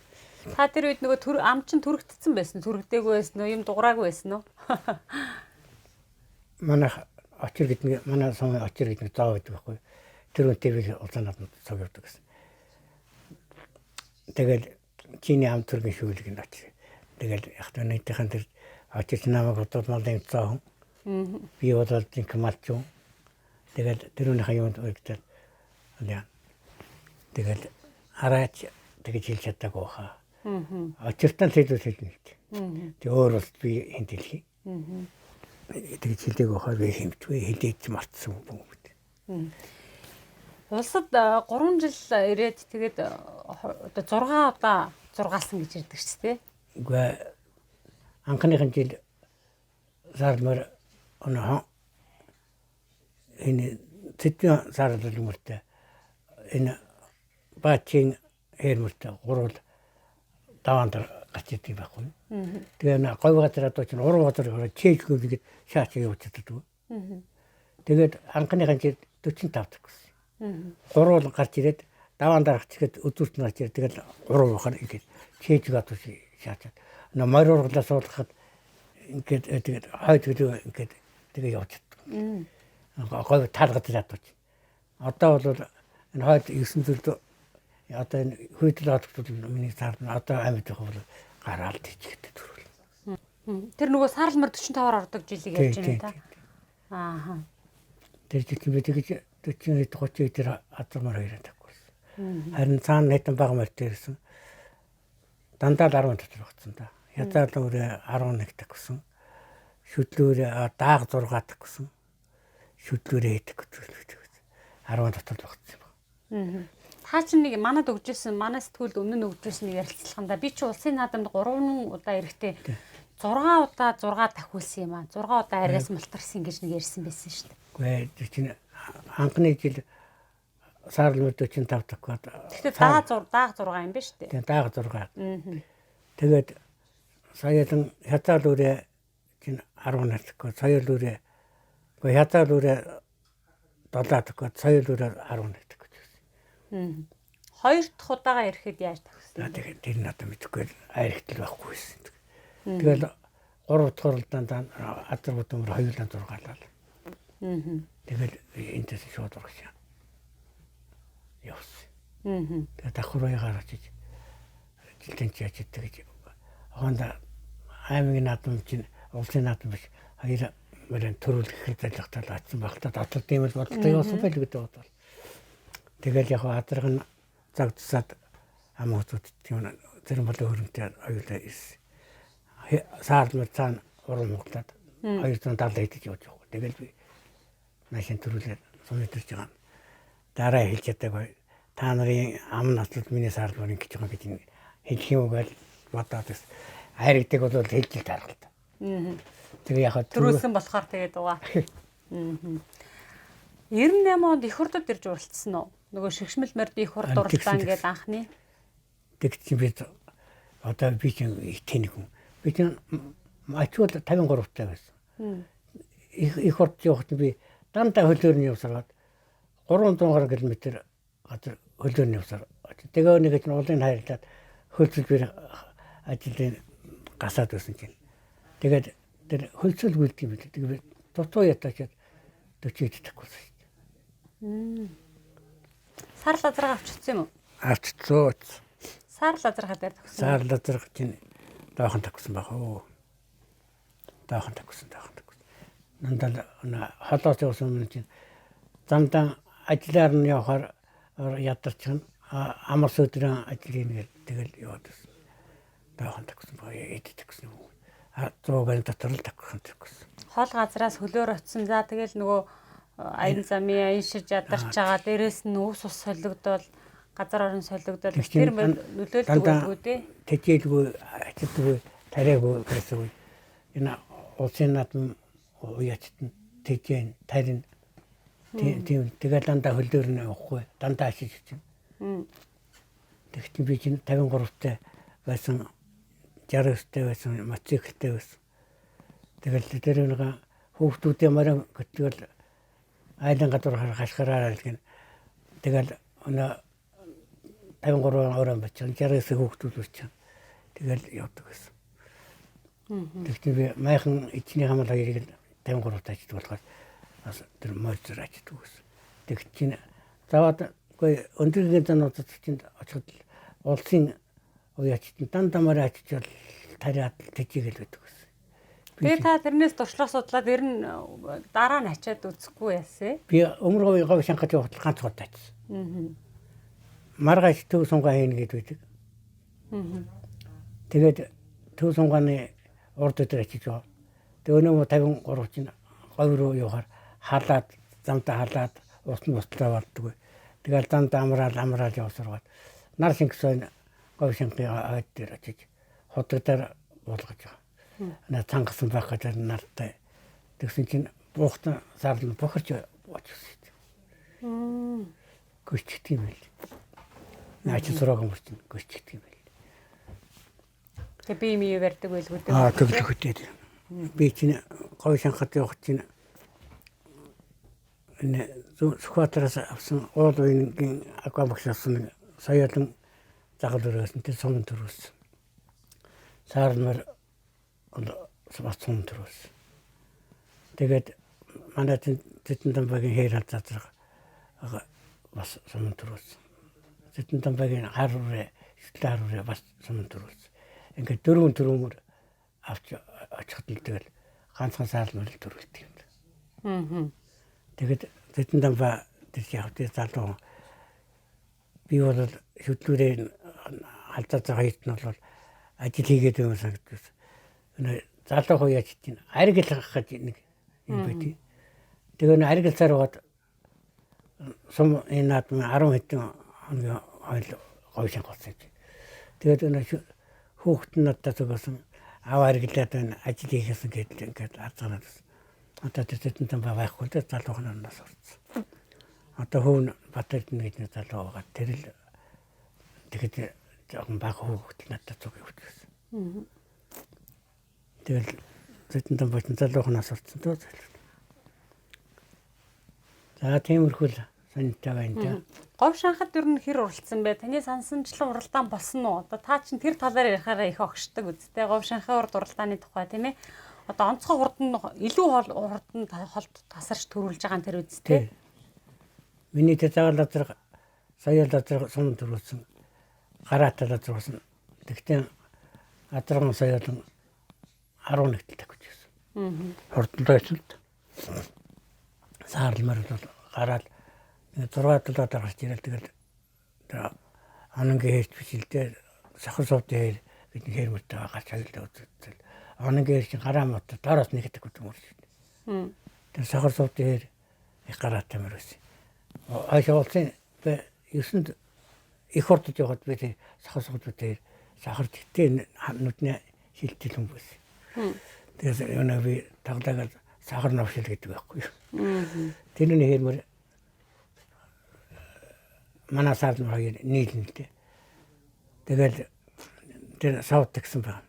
Та тэр үед нөгөө ам чин түрэгдсэн байсан. Түрэгдээгүй байсан уу? Юм дуграагүй байсан уу? Манай очир гэдэг манай сумын очир гэдэг зав байдаг байхгүй. Тэр үнтэй би улсын наадамд цаг явдаг гэсэн. Тэгэл чиний ам төргийн шүүлэг нь очив. Тэгэл яг та нийтийнхэн тэр очиж намайг бодоод малын цаа. Би бодоод тийм малчуу. Тэгэл тэрүүнийхээ юунд өргөдөд яа. Тэгэл хараач тэгж хэлж чадаагүй хаа. Очиртан хэлүүл хэлнэ. Тэг өөр бол би энд хэлхий. Тэгж хэлээгөө хаа би хэмтгүй хэлээд мартсан юм бэ. Улсад 3 жил ирээд тэгээд одоо 6 удаа зургаалсан гэж ярьдаг ч тийм. Үгүй анхныхан жил сармар оноо энэ тэтгэн сарлал мөртөө энэ баачин хэрмөртөө гурвал даваандар гарч идэв байхгүй. Тэгээ нэ говьгатраа доо чинь уран газар чийггүй гээд шаач явуулж чаддаг. Тэгээд анхныхан жил 45 тагсан. Гурвал гарч ирээд даваандар гарчгээд өдөрт нь гарч ирээд тэгэл гурав бахаар ингээд чийг атуу шаачаад. Нэ морь ургалаа суулгахад ингээд тэгээд хойд гэдэг ингээд тэгээ явж чаддаг. Говь таалгад ядууч. Одоо бол энэ хойд 900 одоо энэ хүйтэл одогтол миний сард одоо амьд байх бол гараал тийчгээд төрөл. Тэр нөгөө саарл мөр 45-аар ордог жилиг ярьж байна та. Ааха. Тэр жил би тэгж 40 30 дээр адрмаар хоёроо тагсан. Харин цаана хэдэн бага мөр дээрсэн. Дандаа 10 дотор багцсан та. Язаал өөрөө 11 тагсан. Шүдлүүрээ дааг 6 тагсан. Шүдлүүрээ идэх гэж 10 дотор багцсан байна. Та чинь нэг манад өгжсэн, манай сэтгүүлд өмнө нь өгжсэн нэг ярилцлаганда би чи улсын наадамд 3 удаа ирэхдээ 6 удаа 6 тахиулсан юм аа. 6 удаа араас малтарсан гэж нэг ярьсан байсан шүү дээ. Үгүй тэр чинь анхны жил саарлал 45 таггаад. Тэгэхээр дааг 6 юм ба шүү дээ. Тэгээ дааг 6. Тэгээд саяхан хятад үрээ чинь 18 таггаад соёл үрээ үгүй хятад үрээ 7 таггаад соёл үрээ 11 таггаад. Хоёр дахь удаага ирэхэд яаж тагсан? Тэгээд тэр надад мэдхгүй айрхтал байхгүй байсан. Тэгэл 3 дахь уралдаанд адрууд өмөр хоёулаа зургаалаа. Тэгэл энэс шууд урагшаа. Явсан. Тэгээд давхрыг гаргаж жилтэн чаач гэж. Хоонда аймгийн наадам чинь улсын наадам биш хоёр мөрөн төрүүлэх хэрэг залхтал атсан багтаа дотор тийм л бодлоо явуулсан байл гэдэг бодлоо. тэгэл яг адраг нь загтсаад амгуудад тийм зэрэг болоо хөрөнтэй аюултай ирсэн. Саалмар цаана уран муглаад 270 идэж явж байгаа. Тэгэл би машин төрүүлээд сумитэрч байгаа. Дараа хэлж яддаг та нарын ам насууд миний саалмар ингэж байгаа гэж хэлэх юм уу гэж бодоод бас хайрдаг бол хэлж л таарах л та. Тэгээ яг төрүүлсэн болохоор тэгээд угаа. 98 онд их хурдад ирж уралцсан уу? Нөгөө шигшмэл морд их хурд уралдаан гэдэг анхны. Тэг чи би одоо би чинь тэнэг хүн. Би чинь ачуул 53 таа байсан. Их хурд явахад би дандаа хөлөөрний явсараад 300 км газар хөлөөрний явсаар. Тэгээ нэг ч уулын хайрлаад хөлцөл би ажлын гасаад байсан чинь. Тэгээд тэр хөлцөл гүйлт юм билээ. Тэгээ дутуу ятаачаад 40 идэхгүй шүү дээ. Сар лазарга авчихсан юм уу? Авчихсан. Сар лазарга дээр төгсөн. Сар лазарга чинь даахан тагсан баг оо. Даахан тагсан. Нандал холоос явсан юм чинь замдаа ажиллаар нь явахаар ядарч амар өдрийн ажлын тэгэл яваад байсан. Даахан тагсан баг эддэг гэсэн юм. 100 дотор л тагсан. Хол газраас хөлөөр очисон. За тэгэл нөгөө аян замын аян шиж ядарч байгаа. Дээрээс нь ус солигдол, газар орон солигдол тэр нөлөөлдөг байлгүй дээ. Тэжээлгүй, ачидгүй, тариагүй гэсэн. Энэ улсын наадам уяачт тэжээн, тарин тийм тэгэл дандаа хөлөөр нь явахгүй. Дандаа ашиж чинь. Тэгтээ би чинь 53 таа байсан. 60-тай байсан, мотоциклтэй байсан. Тэгэл тэр нэг хүүхдүүдээ мараа гэтэл айлын гадуур хашгираа гэх. Тэгэл өнөө 53 орон бачин 60-аас хүүхдүүд үсчин. Тэгэл явдаг байсан. Тэгтээ би майхан эцний хамаал хоёрыг 53 таач болохоор бас тэр морьцор аждаг байсан. Тэгт чинь заваад үгүй өндөргийн зануудад чинь очиход улсын уяачт дандамаар ачиж тариад тэжээгэл байдаг гэсэн. Тэгээ та тэрнээс туршлага судлаад ер нь дараа нь ачаад үзэхгүй яасан. Би өмнө говь шангаж явахад ганц удаа ачсан. Маргааш төв сунгаа хийн гэдэг. Тэгээд төв сунгааны урд өдөр ачиж байгаа. Тэгээ өнөө 53 чинь говь руу явахаар халаад замтаа халаад ус нь устдаа болдгоо. Тэгээд замтаа амраал явсаргаад нар шингэсэн говь шангын аваад дээр очиж хотодоор болгож байгаа. Наа цангасан байх гэдэг нартай. Тэгсэн чинь буухтан сарлан бохорч очсон. Гүчт юм байл. Наач сураг юм чинь гүчт юм байл. Тэгээ би юм ярьдаг байлгүй дээ. Тэглэх хөтээд. Би чинь говь шангахад явах чинь энэ Сүхбаатараас авсан уул уянгийн аквабокс авсан соёлон загал өрөөсөн тэр сум төрөөс. Саармар бас сум төрөөс. Тэгээд манай Зэтэн дамбагийн хэр хацаацраг бас сум төрөөс. Зэтэн дамбагийн харуур бас сум төрөөс. Ингээд дөрвөн төрөмөр авч очиход л тэгэл ганцхан саармар л төрөлт юм. Тэгээд Зэтэн дамбаа тэр явдээ залуу би бол шүтлүүрээ халзаа хоёрт нь бол ажил хийгээд юм санагдав. Энэ залуу хуяач чинь аргил гахаж нэг юм байдгийг. Тэгээ нэг аргилцаар угаад сум энэ наадмын 10 хэдэн хоногийн ойл говь шангуулсан. Тэгээд энэ хүүхэд нь надад зүгсэн аваа аргилаад байна ажил хийхсэн гэдэг ингээд арцгаанаад байна. Одоо Зэтэн дамбаа байхгүй л залуу ханаас орсон. Одоо хөвн Батэрд нэг залуу байгаа. Тэр л тэгэхэд жоохон баг хүүхэд надад зүг явуулсан. Тэгэл Зэтэн дамбаа залуухнаас орсон дөө. За тиймэрхүү л санийтай байна да. Говь шанхад ер нь хэр уралцсан бэ? Таны сансанчлан уралдаан болсон уу? Одоо та чинь тэр талаар ярихаараа их огшдог үсттэй. Говь шанхын урд уралдааны тухай тийм ээ. Одоо онцгой хурд нь илүү хурд холд тасарч төрүүлж байгаа нь тэр үсттэй. Миний тэзаал лазар сая лазар сум төрүүлсэн. Гараатай лазар болсон. Тэгтээ адраган саялан 11 тал тагж байсан. Хурдан тойсолт. Саарламар бол гараад 6 7 гарч ирэл тэгэл ононгийн хийж бичлээ сахар суудын бидний хэрмэлтэй гарч хаялдаа үзэл. Ононгийн чинь гараа мот доороос нэгдэг юм уу. Тэр сахар суудын их гараатай мөр байсан. Айшуулсан 9-нд их хурдж яваад би сахар суудын сахар тэгтээ нүдний шилтэл юм байсан. Тэгээс өнөө би таглагаар сахар навшил гэдэг байхгүй юу. Тэрний хэрмэр манай сард хоёр нийлэнтэй. Тэгэл тэр савд гэсэн байна.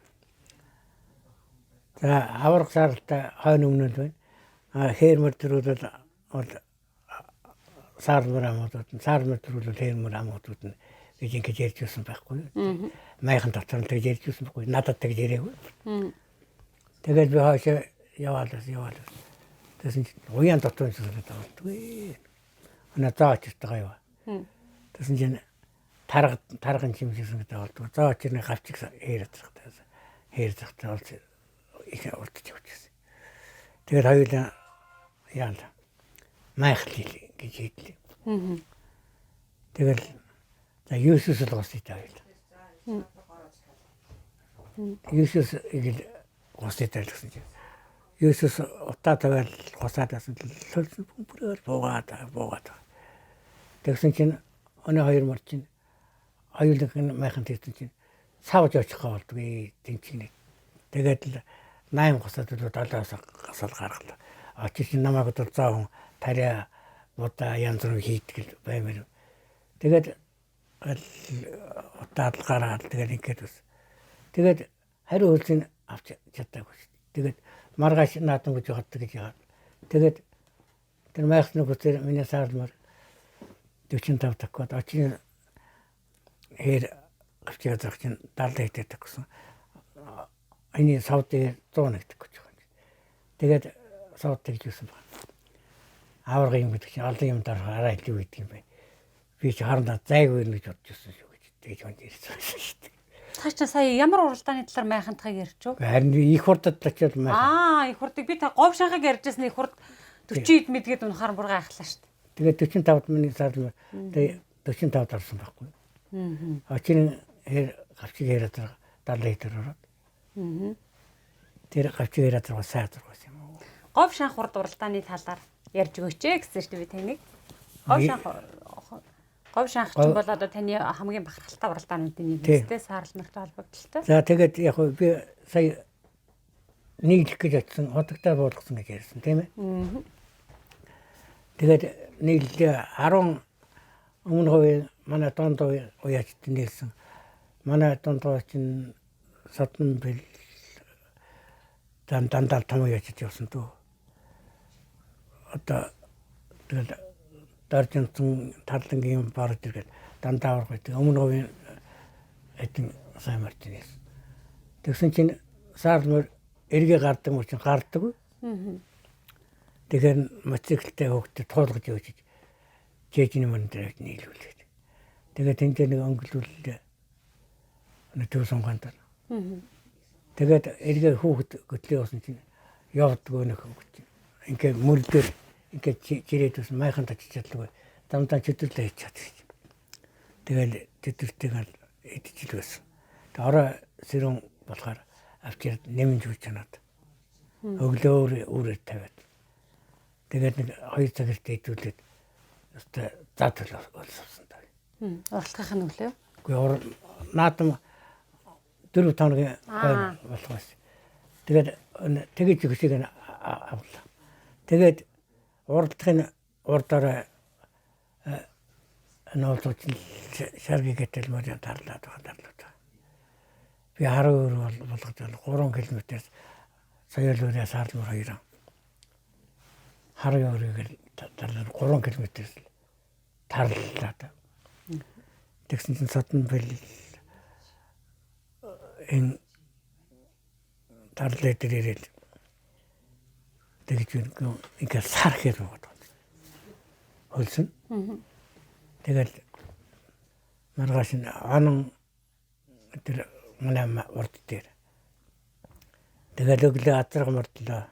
За аврах сард хойно өмнөд байна. Хэрмэр төрүүлэл бол сармөр төрүүлэл хэрмэр амуудууд нь гэж ингэж ярьж байсан байхгүй юу. Майхан дотор нь тэгж ярьж байсан байхгүй. Надад тэгж яриаггүй. Тэгэл би хаашаа яваад. Тэсэн уян дотор нь суулгаад байна. Она заачтай гайва. Тэсэн чинь тарган чимжсэн гэдэг болдгоо. Заачны гавчиг хэрэг бол их урдч явчихсан. Тэгээд хоёулаа яана майхлил гэж хэллээ. Тэгэл за Юсус л гостой тавил. Юсус игэл гостой тавилсан чинь. Юсус утаа тавил госаад байсан л бүрээр буугаад. Тэгсэн чинь өнөө хоёр мөр чинь аюулын майхан тэгсэн чинь савж очих болдгүй тэнцэнэ. Тэгээд л 8 госоод 7-оос гасал гаргалаа. Очиж намайг одоо заавал тариа удаа янз бүр хийдэг баймаар. Тэгээд утаад гараад тэгээд ингээд ус. Тэгээд хариу хөлсийг авч чадаагүй. Тэгээд маргааш наадам гэж боддог гэж яагаад. Тэгээд тэр майхны гүтэр миний саалмар 45 таггаад очиж хэр авчиад зах чинь 70 хэдэг гэсэн. Эний савдын 100 нэгдэг гэж байна. Тэгээд савд тэгжсэн байна. Аварга юм гэдэг чинь олон юм дараа арай илүү гэдэг юм байна. Би ч харандаа зайгүй гэж бодож байсан шүү гэж тэгж хонд ирсэн шүү дээ. Та ч сая ямар уралдааны талаар майхантайг ярьж юу? Харин их хурдад очиод майхан. Их хурдыг би та говь шанхаг ярьжсэн их хурд 40-д мэдгээд унахаар бүр гайхлаа шүү дээ. Тэгээд 45-д миний сард тэгээд 45 дарсан байхгүй. Очин хэр гавчиг яриад 70 литр ороод. Тэр гавчиг яриад сайд зургасан юм уу? Говь шанх хурд уралдааны талаар ярьж өгөөч гэсэн шүү дээ би таныг. Говь шанх ч бол одоо таны хамгийн бахархалтай уралдаануудын нэг нэстэй саарлмартай холбогдолтой. За тэгээд яг би сая нийлэх гэж очсон хотогтой буулгасан гэж ярьсан тийм ээ. Тэгээд нийлээ 10 өмнө хувийн манай донд уяачд нээсэн. Манай донд чинь содон бил дандаа том уяачд явсан дөө. Одоо тэгээд даржинсан талангийн бард иргээд дандаа орох гэдэг. Өмнө хувийн эдэн сайн мартинээс. Тэгсэн чинь саалмөр эргээ гардаг юм чинь гардаг. Тэгэхээр мотоциклтэй хөөгдөд туулгаж явж жээжний мөн дээр нийлүүлээд. Тэгээд тэнцээ нэг өнгөлүүлээ. Төв сонгонд. Тэгээд эргээ хөөгд göтлээ усан чинь явдгүй нөх хөөгд. Ингээ мөрдөр ингээ чирээд ус майхан тачиж чадлагүй. Дамдаа чөдөрлөө хийж чадчих. Тэгэл тэдэртэйг идчихэл байсан. Тэгээд орой сэрүүн болохоор авчирд нэмж үуч чанаад. Өглөө өөрөөр тавиад. Тэгээд нэг 2 цагт идүүлээд өстой заатал болсон таа. Уралдахын өглөө. Үгүй наадам 4-5 хоногийн болохоос. Тэгээд тэгэж өгсөйг авлаа. Тэгээд уралдахын урдаараа нуулж шарги гэтэл мөрөнд тарлаад байгаа. Би хараа өөр болгож 3 км-с соёлоороо саалмар хоёроо. Хараа өөрөөр тарлаад 3 км-с тарлаад. Тэгсэн чинь содон бил энэ тарлаа дээр ирээд тэгж ингээ сар хэрэг болоод хөлсөн. Тэгэл маргааш нь анан тэр манай урд дээр. Тэгэл өглөө азраг мордлоо.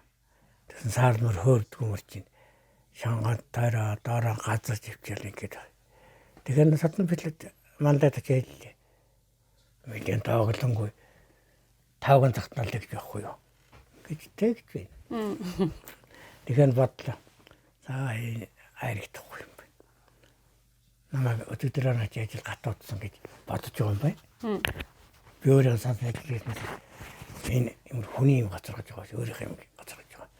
Тэгсэн саалмар хөөрдгөө мөр чинь шонгод доороо газар живчээл ингээд. Тэгэхээр содон бэлэд мандат хийлээ. Мэдэн тааглангүй тавган загтнал гэж байхгүй юу? Гэж тэгж байна. Тэгэхээр бодлоо. За айрагдахгүй юм байна. Намайг өдөртөө ажил гатуудсан гэж бодож байгаа юм байна. Би өөрөө санаж хэлсэн. Энэ хүний юм газар гэж байгаа. Өөрийнх юм газар гэж байгаа.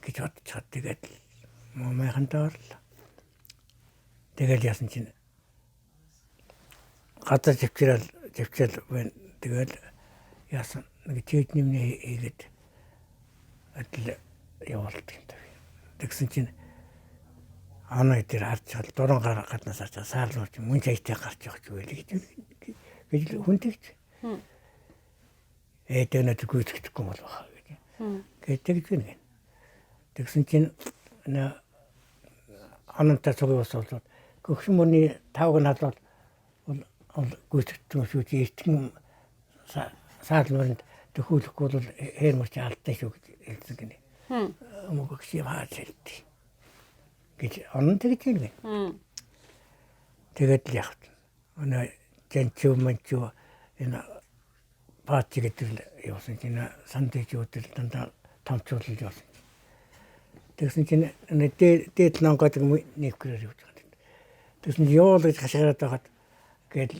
Гэж бодчиход тэгээд момайхантаа орлоо. Тэгэл яасан чинь газар живчээл байна. Тэгэл яасан нэг чийд нэмнээ хийгээд адил явуулт юм даа. Тэгсэн чинь анаа дээр харж чад дуран гаднаас харж саарлууч мөн чайтай гарч явах ч үйл гэж хүндэгч. Эдэнэ тгүйтгэхгүй бол баха гэж. Гэтэг гэнэ. Тэгсэн чинь анамтай цуг усуулаад гөгшин мөрний тавг надлал бол гүйтгэдэг шүү чи эртхэн саарлуунд төхүүлэхгүй бол хээрмөрч алдсан шүү гэж хэлсэн гинэ. Мөгөкси хаалт. Гэж анан тэгж гинэ. Тэгээд л явт. Өнөө жинчүү манчүү энэ паати гэдэг явсан чинь сандвичүүдэл дандаа томчуулж явсан. Тэгсэн чинь дээд нангад нэг гэрээр явж байгаа. Тэгсэн чинь явуулж хашгираад байгаад гээд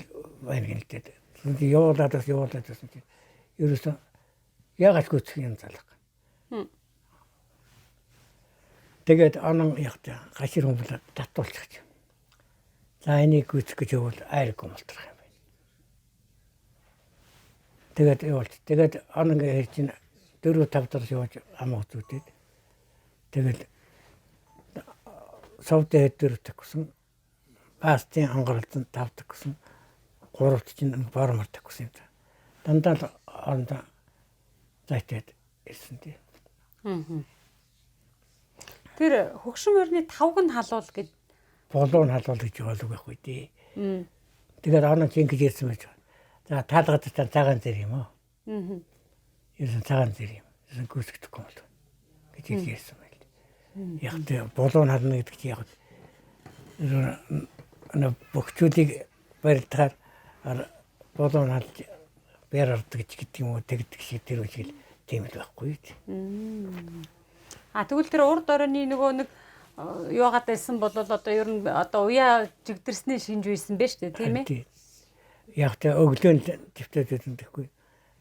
байна гэлтэй. Тэгсэн чинь явуулаад гэсэн чинь ерөөсөө яагаад гүцэх юм залах. Тэгээд анан ягта гашир хүмүүс татуулчих. За энийг гүцэх гэж явал айргүй мултрах юм байна. Тэгээд явуулт. Тэгээд анан гэж чинь 4-5 дараа явж амаа зүтэд. Тэгэл савдэ хэдэрдэг гэсэн пастын ангаралцсан тавдаг гэсэн 3-т чинь бормордог гэсэн юм. Дандаа ондоо зайтэд ирсэн тий. Тэр хөгшин морины тавг нь халуул гэж болоо нь халуул гэж болов байхгүй тий. Тэгээд анаа чинь ингэж ирсэн байж. За таалгаад та цагаан зэр юм уу? Ерэн цагаан зэр юм. Ерэн гүйцэтгэхгүй бол гэж хэлсэн байл. Яг тэ болоо нь хална гэдэг чинь яг бөхчүүдийг барилдахаар болоо нь халж бэр ордог гэдэг юм уу тэгдэг шиг тэр үгэл тийм л байхгүй. Тэгвэл тэр урд оройны нөгөө нэг юугаад байсан бол одоо ер нь одоо уяа жигдэрсний шинж үйсэн байж тээ тийм ээ. Яг тэ өглөөнд твтээд байсан тэгэхгүй.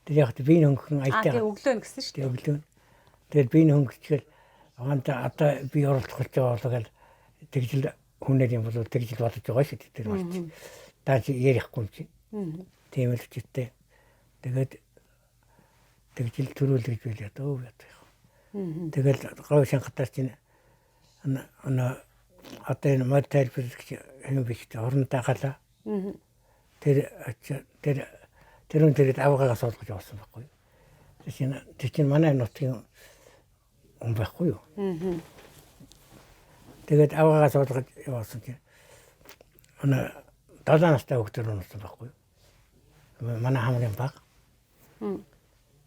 Тэр яг тэ би хөнгөн айтай. Өглөө гэсэн шүү дээ. Өглөө. Тэгээд би хөнгөчгөл одоо би оролцох гэж байгаа бол тэгжил хүнээр юм бол тэгжил бодож байгаа шүү дээ тэр бол. Даа чи ярихгүй юм чи. Тийм л читээ. Тэгээд тэгжил төрүүлж байл ядаа яах. Тэгэл гоо шанхтар чинь одоо энэ модаль гэж юм биштэй орондоо галаа. Тэр авгаагаас олгож явсан байхгүй. Тэр чинь манай нутгийн юм байхгүй юу. Тэгээд авгаагаас олгож явсан чинь 7 настай хүүхдэр унасан байхгүй юу. Манай хамрын баг.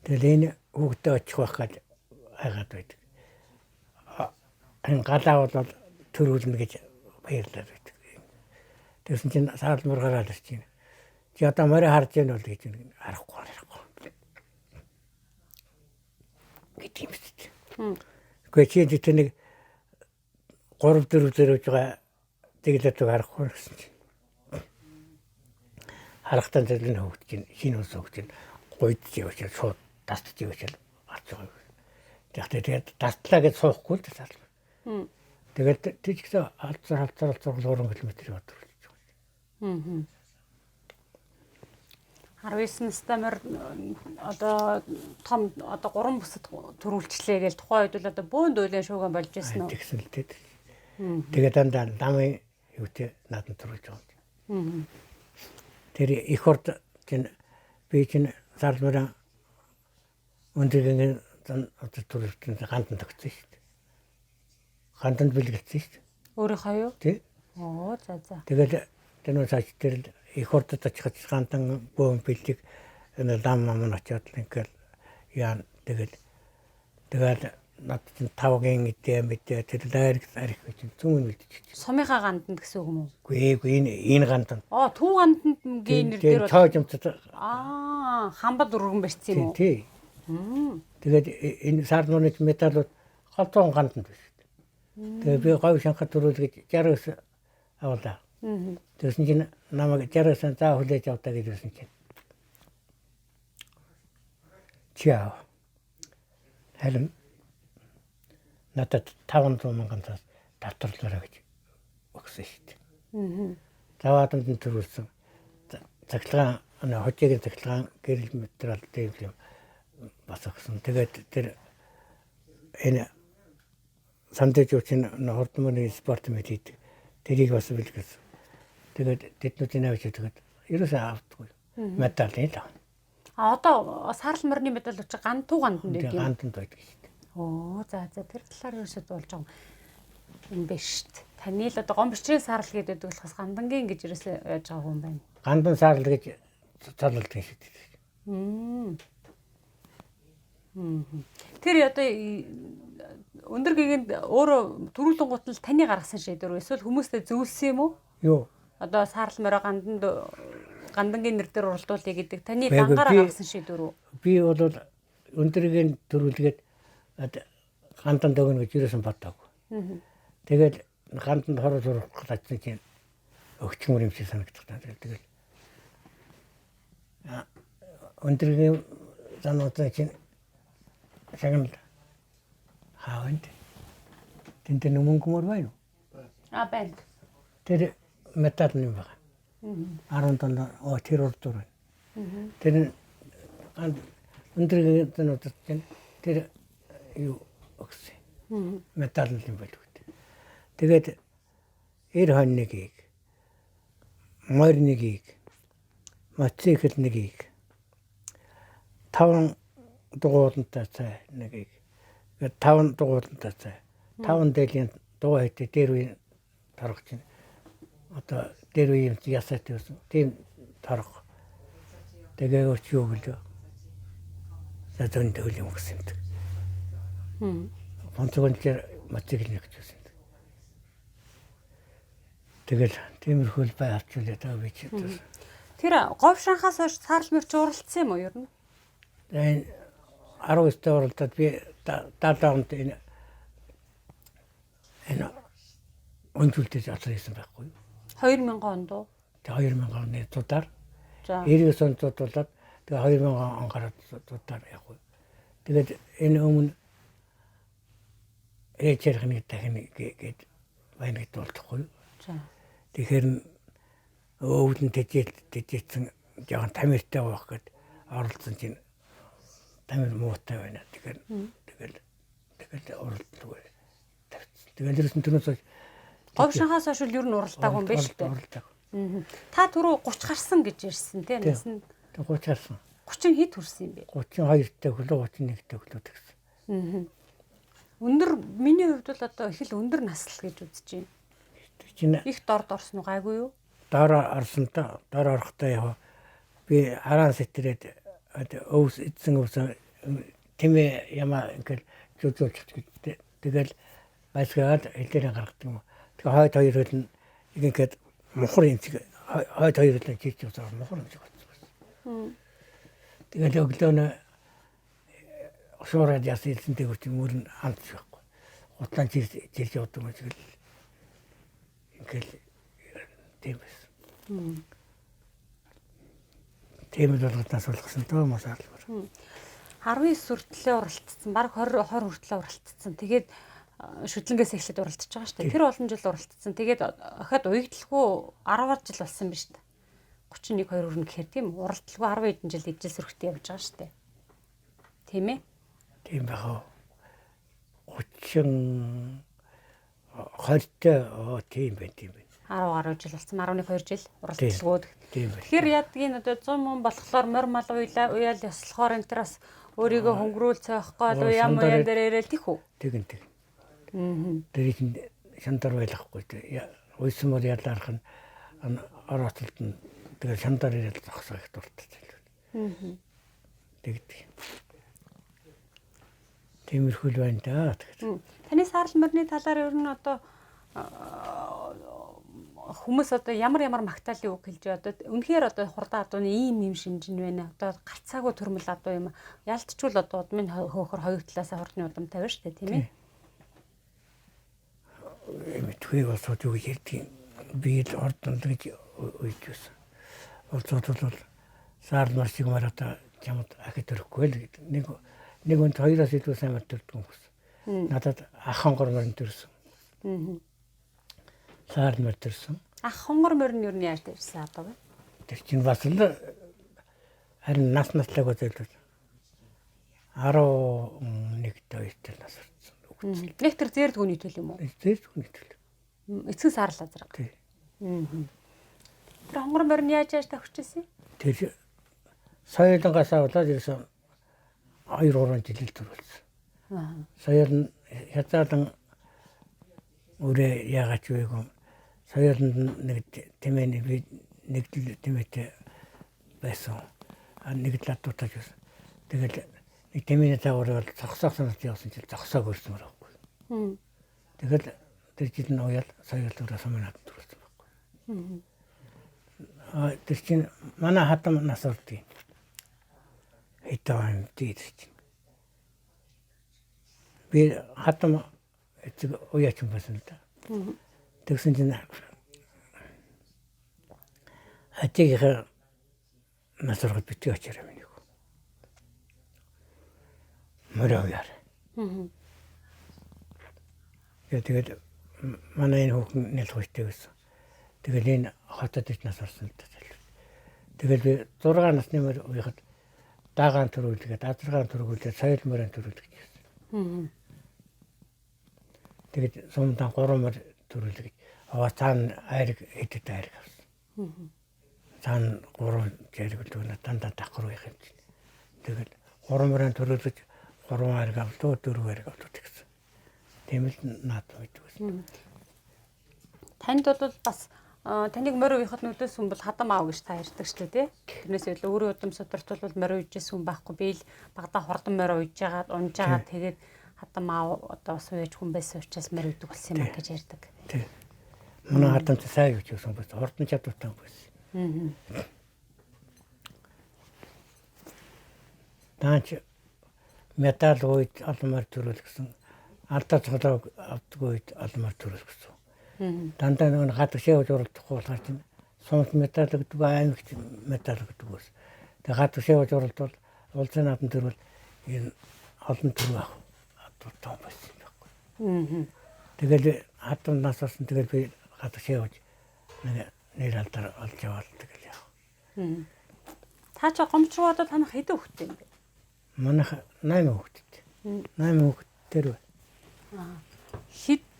Тэгэл энэ хүүхдээ очих байхад айгаад байдаг. Энэ галаа бол төрүүлнэ гэж баярлаад байдаг. Тэгсэн чинь саалмар гараад ирж байна. Чи одоо морь харж яана бол гэж харахгүй. Гэт юм шүү. Гэхдээ чи тэр нэг 3-4 зэрэг байгаа тэглээд харахгүй гэсэн чинь. Харахтан зэрэг хөвгч чинь шинэ ус хөвгч чинь гойдж явж шууд тастж явж гарч байгаа. Тэгээд тастлаа гэж суухгүй л тасал. Тэгээд тийчгсээ алцаар 3 км яваад ирж байгаа. 19 настай морь одоо том одоо 3 бүсэд төрүүлчлээ гэж тухайн үед бол одоо бөөнд үйлэн шууган болж байсан уу? Тэгсэн л дээ. Тэгээд дандаа намын юутэй наадад төрүүлж байгаа. Тэр их орд чинь би чинь сармараа өндөргэн одоо төрөлтөнд гандан тогтсон шүү дээ. Ганданд бэлгэлсэн шүү дээ. Өөрийнхөө юу? Тий. За. Тэгээд тэр цааш тэр их ордод очиход гандан бөөн бэлэг энэ лам мам очоод ингээл яа тэгээд над чинь 5-гийн эдээ мэдээ тэр дайрах гэж зүүн үлдчихэж. Сумынхаа ганданд гэсэн үг юм уу? Үгүй энэ гандан. Түүн ганданд гийн нэр дээр бол чоожмцод хамбал өргөн барьсан юм уу? тий. Тэгээд энэ сарнууны металлууд голцоон ганданд биш. Тэгээд би говь шанхад төрүүлгэж 69 авлаа. Тэрсэн чинь намайг 69 заа хүлээж авдаа гэсэн чинь. Чао. Харин надад 500 мянган цаас татварлаарай гэж өгсөн шүү дээ. Завааданд нь төрүүлсэн. Цагтлагаан хожигийн цагтлагаан гэрэл материал дээр юм бас өгсөн. Тэгээд тэр энэ сандежуучин хурдмын спорт мэд хийдэг. Тэрийг бас бэлгэсэн. Тэгээд тэднүүдийн авч тэгээд ерөөсөө авдаггүй. Медаль л. Одоо саарл морины медаль учраас туу ганданд байдаг юм. Ганданд байдаг шүү дээ. За тэр талаар ерөөсөө болж байгаа юм биш шүү дээ. Таны л одоо гомбичрын саарл гэдэг болохоос гандангийн гэж ерөөсөө яаж байгаа юм байна. Гандан саарл гэж цалалдаг шүү дээ. Тэр одоо өндөр гэгэнд өөрөө төрүүлэн гутал таны гаргасан шийдвэр эсвэл хүмүүстэй зөвлөсөн юм уу? Юу? Одоо саарл морой гандангийн нэр дээр уралдуулъя гэдэг таны гангаараа гаргасан шийдвэр үү? Би бол өндөргийн төрүүлгээд ганданд өгнө гэж юусэн бодоогүй. Тэгээд ганданд хорол сурах гэж чинь өгчмөр юм шиг санагдах таа. Тэгээд өндөргийн зануудын чинь шагнал хаавд. Тэнтэн мөнгөмөр байна уу? Байна. Тэр метал юм байна. 10 тонн тэр урдуур байна. Тэр өндөргийн зануудын чинь тэр юу өгсөн. Метал юм байна. Тэгээд 91-ийг морьныгийг мотоцикл нэгийг 5 дугуйлантай цай нэгийг 5 дугуйлантай цай 5 дэлийн дугуй хэдэ дээр үе тарах чинь одоо дээр үе юм ясаад байсан тийм тарах тэгээ өч юу гэлээ зэтэн дэвэл юм гэсэн юм. Фонцгончэр мотоцикл нэгж байсан. Тэгэл тиймэрхүү бай авчулаа таа би ч. Тэр говь шанхаас хойш саарл морьч уралдсан юм уу ер нь? Энэ 19 дэх уралдаад би 70 онд энэ өнцөлтөж алсан байхгүй юу? 2000 онд уу? Тэгээ 2000 оны цудаар. За. 99 онд цудлаад тэгээ 2000 он гараад цудаар яг уу. Тэгээд энэ өмнө ээжэрхний дахин гээд байна гэдэг болтохгүй юу? За. Тэгэхээр өвдөн тэжээсэн жоохон тамиртай байх гээд оролцсон чинь тамир муутай байна. Тэгэл оролцдог. Тэгэл ерөөсөн төрөөс говь шанхаас хойш ер нь уралдаагүй юм байна шүү дээ. Та түрүү 30 гарсан гэж ярьсан тийм нэсэн. 30 гарсан. 30 хэд хүрсэн юм бэ? 32 дэх хөлөө 31 дэх хөлөө гэсэн. Өндөр миний хувьд бол одоо их л өндөр наслал гэж үзэж байна. Их дорд орсон уу гайгүй юу? Дор орсонтой дор орохдоо яа би хараан сэтрээд өвс эзэн өвс тэмээ ямаа ингээл зүзүүлчих тэгэл байсгаад хэлээр гаргадаг юм. Тэгээ хойд хоёр хөл нь ингээд мухар юм шиг хойд хоёр хөл нь чийж явсан мухар юм шиг болсон. Тэгээд өглөөнө шуураад яасан эзэнтэй хүрч мөр нь хамт байхгүй. Утлан чирж явдаг юм шиг л ингээл тийм байсан. Тийм л болгоснаас болгосон тоо масаал. 19 хүртлээ уралдсан, баг 20 хүртлээ уралдсан. Тэгээд шүтлэнгээс эхлээд уралдаж байгаа шүү дээ. Тэр олон жил уралдсан. Тэгээд ахад уягдлгүй 10 жил болсон юм шүү дээ. 31 2 өрнө гэхээр тийм уралдлгүй 10 хэдэн жил ижил сөрөгтэй явж байгаа шүү дээ. Тийм ээ? Тийм баа. 30 20 тийм байна. 10 гаруй жил болсон 11 2 жил уралдлагууд. Тийм байна. Тэгэхээр яадгийн одоо 100 мөн болохоор морь мал уяал ёслохоор энэ тэр бас өөрийгөө хөнгөрүүл цайхгүй л уяам дээр ирээл тих үү? Тэгэн. Тэр их шандар байлахгүй. Уйсан бол ялаарх нь ороотолд нь тэгэл шандар ирээл зогсоо их дуртай. Тэгдэг. Тиймэрхүү л байна да. Тэгэхээр. Таны саарл морины талаар ер нь одоо хүмүүс одоо ямар магтаалын үг хэлж одоо үнэхээр одоо хурдан адууны ийм шинж нь байна. Одоо гарцаагүй төрмөл адуу юм. Ялтчгүй л одоо удмын хөөхөр хоёр талаасаа хурдны удам тавина шүү дээ, тийм ээ. Мэдгүй болоод юу ярьдгийг би л ордонд гэж үйдсэн. Олцоод бол саарл мор шиг марата чамд ахид төрөхгүй л гэдэг. Нэг өнд хоёроос илүү сайн мэдэрдэг хүмүүс. Надад ах хонгор морин төрсөн. Саарл мор төрсөн. Ах хонгор морин юу яаж төрсөн одоо вэ? Тэр чинь бас л харин наслаг үзэлдэж 11 2-т нас орсон. Нэг тэр зээрдгүүний төл юм уу? Зээрдгүүний төл. Эцэг саарл азраг. Тий. Тэр хонгор морин яаж тохирчихсэн? Тэр соёлонгоос болоод ирсэн 2-3 жил төрүүлсэн. Соёл нь хязгаарлан үрээ яагаад ч үгүй. Соёлд нэг тэмээний би нэг тэмээтэй байсан. Нэг л атуутаж байсан. Тэгээд нэг тэмээний цаагаар бол зогсоох санаад явсан чил зогсоог өрсөн байхгүй. Тэгээд тэр жил нь уяал соёл өрөөс манад төрүүлсэн байхгүй. Тэр чинь манай хатам нас ордгийн. Хитаан дээр чинь. Би хатам эцэг уяач юм байсан л да. Тэгсэн чинь хатигийн нас ороход битгий очироо минь юу. Мөрөөяар. Тэгээд манай энэ хүүхэн нэл хуйтай байсан. Тэгээд энэ хотод ич нас орсон л да. Тэгээд би 6 насны мөр уяхад даагаан төрүүлгээд азаргаан төрүүлээд соёл мөрөнд төрүүлдэг гэсэн. Тэгээд сумдан 3 мөр төрүүлгээд аваа цаана айраг эдэд айраг авсан. Цаана 3 зэрэг дүүнэ дандаа давхар байх юм чинь. Тэгээд 3 мөрөнд төрүүлж 3 айраг авлаа 4 айраг авлаа гэсэн. Тийм л наад үйдсэн. Танд бол бас таныг морь уяхад нүдээс хүн бол хадам аав гэж та ярьдаг шүү дээ, тий. Тэрнээс илүү өөрөө удам содорт бол морь уйжсэн хүн байхгүй. Би л багада хурдан морь уйж байгаа, унж байгаа. Тэгээд хадам аав одоо бас уяж хүн байсан учраас морь уйдаг болсон юм а гэж ярьдаг. Тий. Манай хадамч сайн юуч байсан бас хурдан чадвартай байсан. Таач медаль уйд алмаар төрөл гэсэн ардаа цогцолог авдаг үед алмаар төрөл гэсэн. Дандаа нэг гадаг шивж уралдахгүй болохоор чинь сумт медаль гэдэг аймагт медаль гэдэг ус. Тэгээ гадаг шивж уралдвал улсын наадам төрөл энэ олон төрөө том байсан байхгүй. Тэгэл хатан нас орсон тэгэл би гадаг шивж нэг нэр алдар олж яваад тэгэл яа. Та ч гомчруу одоо танах хэдэн хүүхдтэй юм бэ? Манайх 8 хүүхдтэй. 8 хүүхдтэй рүү.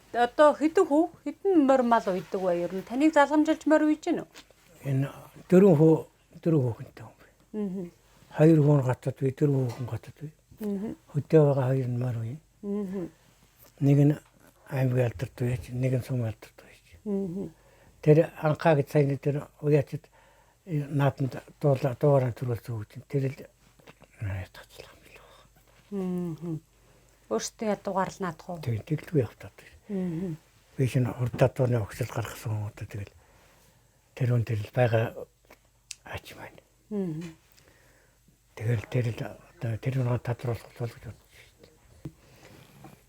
Одоо хэдэн морь мал уйдаг вэ? Ер нь таныг залгамжилж морь уйж гэнэ үү? Энэ 4 хүүхэдтэй юм. 2 хүн гацад би 4 хүн гацад би. Хөдөө байгаа 2 нь морь уй. Нэг нь аймаг алдарт байж, нэг нь сум алдарт байж. Тэр анхаа гэж сайн тэр уяачд нааданд дуурайан төрүүлсэн үг чинь тэр л таацлаа юм л. Өөртөө ядуугаар л наадах уу? Тийм тэглгүй явтаад. Би шинэ урдатууны өгсөл гаргасан юм уу тэгэл тэр үн тэр л байгаа ач маань. Тэгэл тэр л одоо тэр нэг тодруулах бол гэж бодсон шүү дээ.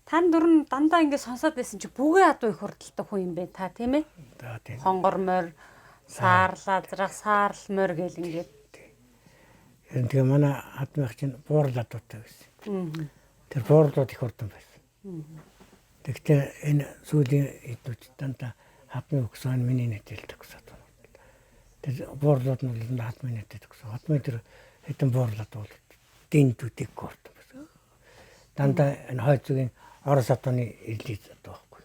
Тань дөрн дандаа ингэ сонсоод байсан чи бүгэ адуу их хурдтай хүн юм бэ та тийм ээ? За тийм. Хонгор морь, саарлаа, саарл морь гэл ингээд. Тэгээ манай хадмах чинь буурал адуутай байсан. Тэр буурлууд их хурдан байсан. Тэгтээ энэ сүүлийн эдүүд дандаа хадмын өгсөн миний нэтэл төгсөд. Тэр буурлууд нь хадмын нэтэл төгсөд. Хадмын тэр хэдэн буурлууд бол дэнтүүдийг хурдан байсан. Дандаа энэ хойцгийн Орос хадмын ирлийз одоо байхгүй.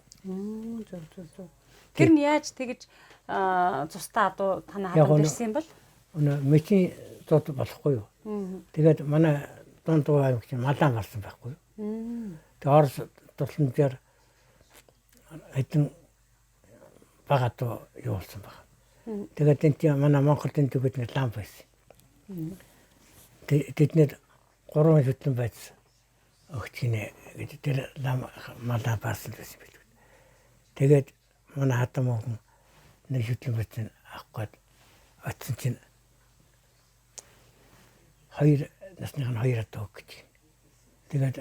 Зөв. Тэр нь яаж тэгэж цустаа адуу танаа хадамд ирсэн юм бол? Өнөө мөчийн зод болохгүй юу? Тэгээд манай дундуу аймаг чинь малаан гарсан байхгүй юу? Тэгээд Орос тусламжаар хэдэн багато явуулсан баг. Тэгээд энэ чинь манай Монголд энэ төгөд нэг лам байсан. Тэднэр 3 шүтлэн байсан. өгч гинэ гэж тэр лам малаа барсан байсан билүү. Тэгээд манай хатам охин нэг шүтлэн бацэн авах гээд очсон чинь хоёр насных нь хоёр атаа өгч. Тэгээд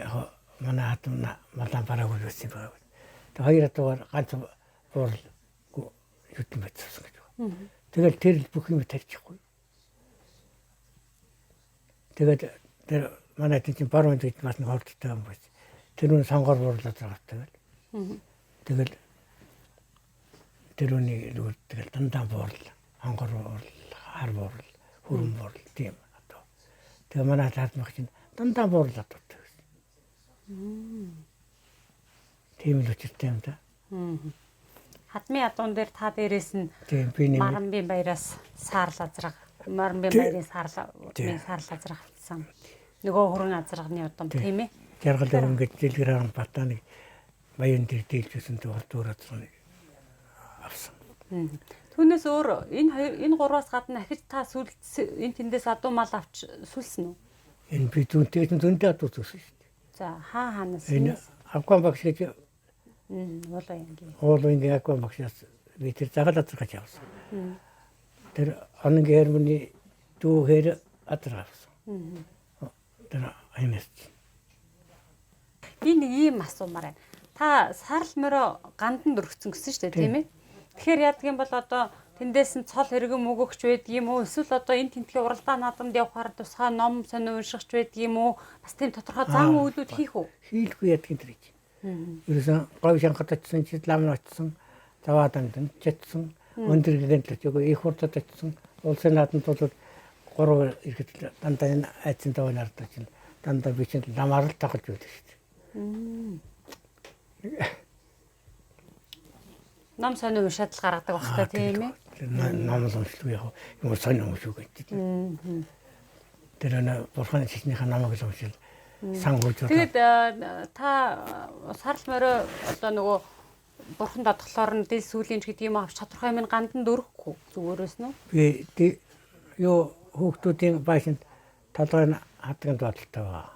манай хатам малаа бараагүй байсан байна. Тэгээд хоёр атаагаар ганц буурал шүтлэн бацсан гэж байна. Тэгээд тэр бүх юм тарьчихгүй. Тэгээд тэр манай тийм баруун дэд бас нэг хордтой юм байна. Тэр нь сонгоор буурлаад байгаа тэгэл. Тэгэл тэр үний зүгээр тэгэл дандаа буурал, сонгоор буурал, хар буурал, хөрөн буурал тийм одоо. Тэгээ манай таадмах чинь дандаа буурлаад байдаг. Тийм л учиртай юм да. Хадмын ядуун дээр та дээрээс нь Тийм би нэг Маранбын баяраас саар лазраг, Маранбын баярын саар лазраг авсан. Нөгөө хөрөн азрагны удам тийм ээ. жаргал өнгөж дэлгэрэн батаныг баян дээр дийлжсэн тэр дөрөв азрагыг авсан. Түүнээс өөр энэ гурваас гадна ахиж та энэ тэндээс адуу мал авч сүлсэн үү? Энэ би зүүнтэй адуу зүсэн шүү дээ. За хаанаас Энэ Акван багш гэж уулын Акван багшаас би тэр загал азрагч авсан. Тэр ангийн хэрмний дүүхээр азраг авсан. Тэр айнас. Би нэг ийм асуумаар байна. Та сарл морио гандан дөрөгцөн гэсэн шүү дээ тийм ээ? Тэгэхээр яадаг юм бол одоо тэндээс нь цол хэрэгэн өгөгч байдаг юм уу? Эсвэл одоо энэ тентгийн уралдаан наадамд явахаар тусгай ном сонио уншихч байдаг юм уу? Бас тийм тодорхой зан үйлүүд хийх үү? Хийлгүй ядгийн тэр гэж. Ерөөсөн говь шанхад очсон чи лам очсон, заваа дамдан чатсан, өндөр гэнтлж өгөө их хурдад очсон. Улсын наадамд бол гурав ирэхэд дандаа энэ айцсан даваа нартаж чинь дандаа би чинь ламаар л тахалж байдаг шүү дээ. Ном сонио уншаад л гаргадаг багтаа тийм ээ? Ном уншдаг яг юм сонио уншдаг гэдэг. Тэр нэ бурханы чичнийхээ намайг л уншил сан хөөж. Тэгээд та сарл морио одоо нөгөө бурхан дадглоор нь дэл сүлийн ч гэдэг юм авч тодорхой юм гандан дөрөхгүй зүгээрээс нь. Би юу хүүхдүүдийн баашинд толгойн хадганд бодолтой байгаа.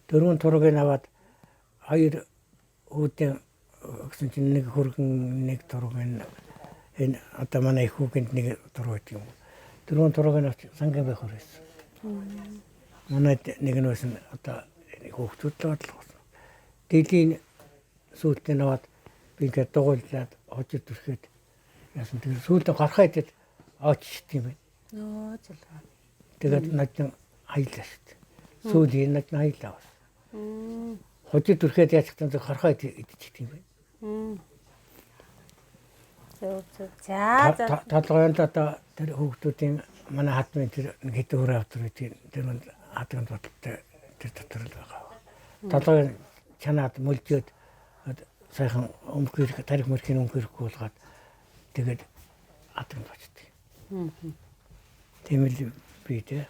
Дөрвөн тургийг аваад хоёр үүдэн гэсэн чинь нэг хөргөн нэг тургийн энэ одоо манай их хүүхэнд нэг тург гэдэг юм. Дөрвөн тургийг авч сангийн байх хэрэгсэн. Манай нэг нь байсан одоо хүүхдүүд л бодлоо. Дилийн сүүлдээ наваад би ингээд дугуйлаад хожид төрхөд яасан тэр сүүлдээ гарахаа идэд очиж тийм байна. Нөө зөвлөө. Тэгээд надад хаялаа шүү дээ. Сүүлийн надад хаялаа бас. Хожид төрхөд яачихсан зөв гарахаа идчих тийм байна. Зөв. За толгойд одоо тэр хүүхдүүдийн манай хатмын тэр нэг хэдэн хөрөө автор гэдэг тэр хатганд бодолтой тэр дотор л байгаа. Толгой чанаад мөлжөөд сайхан өмгөр тарих мөрхийн өмгөрөхгүй болгоод тэгээд хатганд бочдөг. Тийм л би тэ.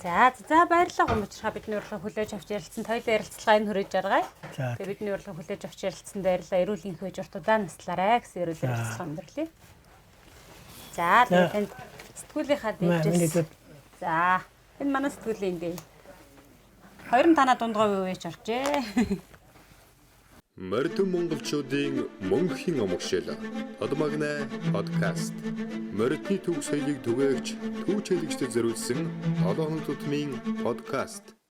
За баярлалаа гомчраа бидний урилга хүлээж авч ярилцсан тойлоо ярилцлага энэ хүрээж жаргая. Тэгээ бидний урилга хүлээж авч ярилцсан баярлалаа. Эрүүл энхөө журтудаа наслаарай гэсэн эрүүл ярилцлага өндөрлөе. За тэгээд танд сэтгүүлийнхаа дээрээс. За энэ манай сэтгүүлийн дээ. Хоёр танаа дундгой үеч оржээ. Морьтон монголчуудын мөнхийн амгшил Подмагна подкаст. Морьтны төв соёлыг түгээгч түүч хэлэгчдэд зориулсан 7 тутмын подкаст.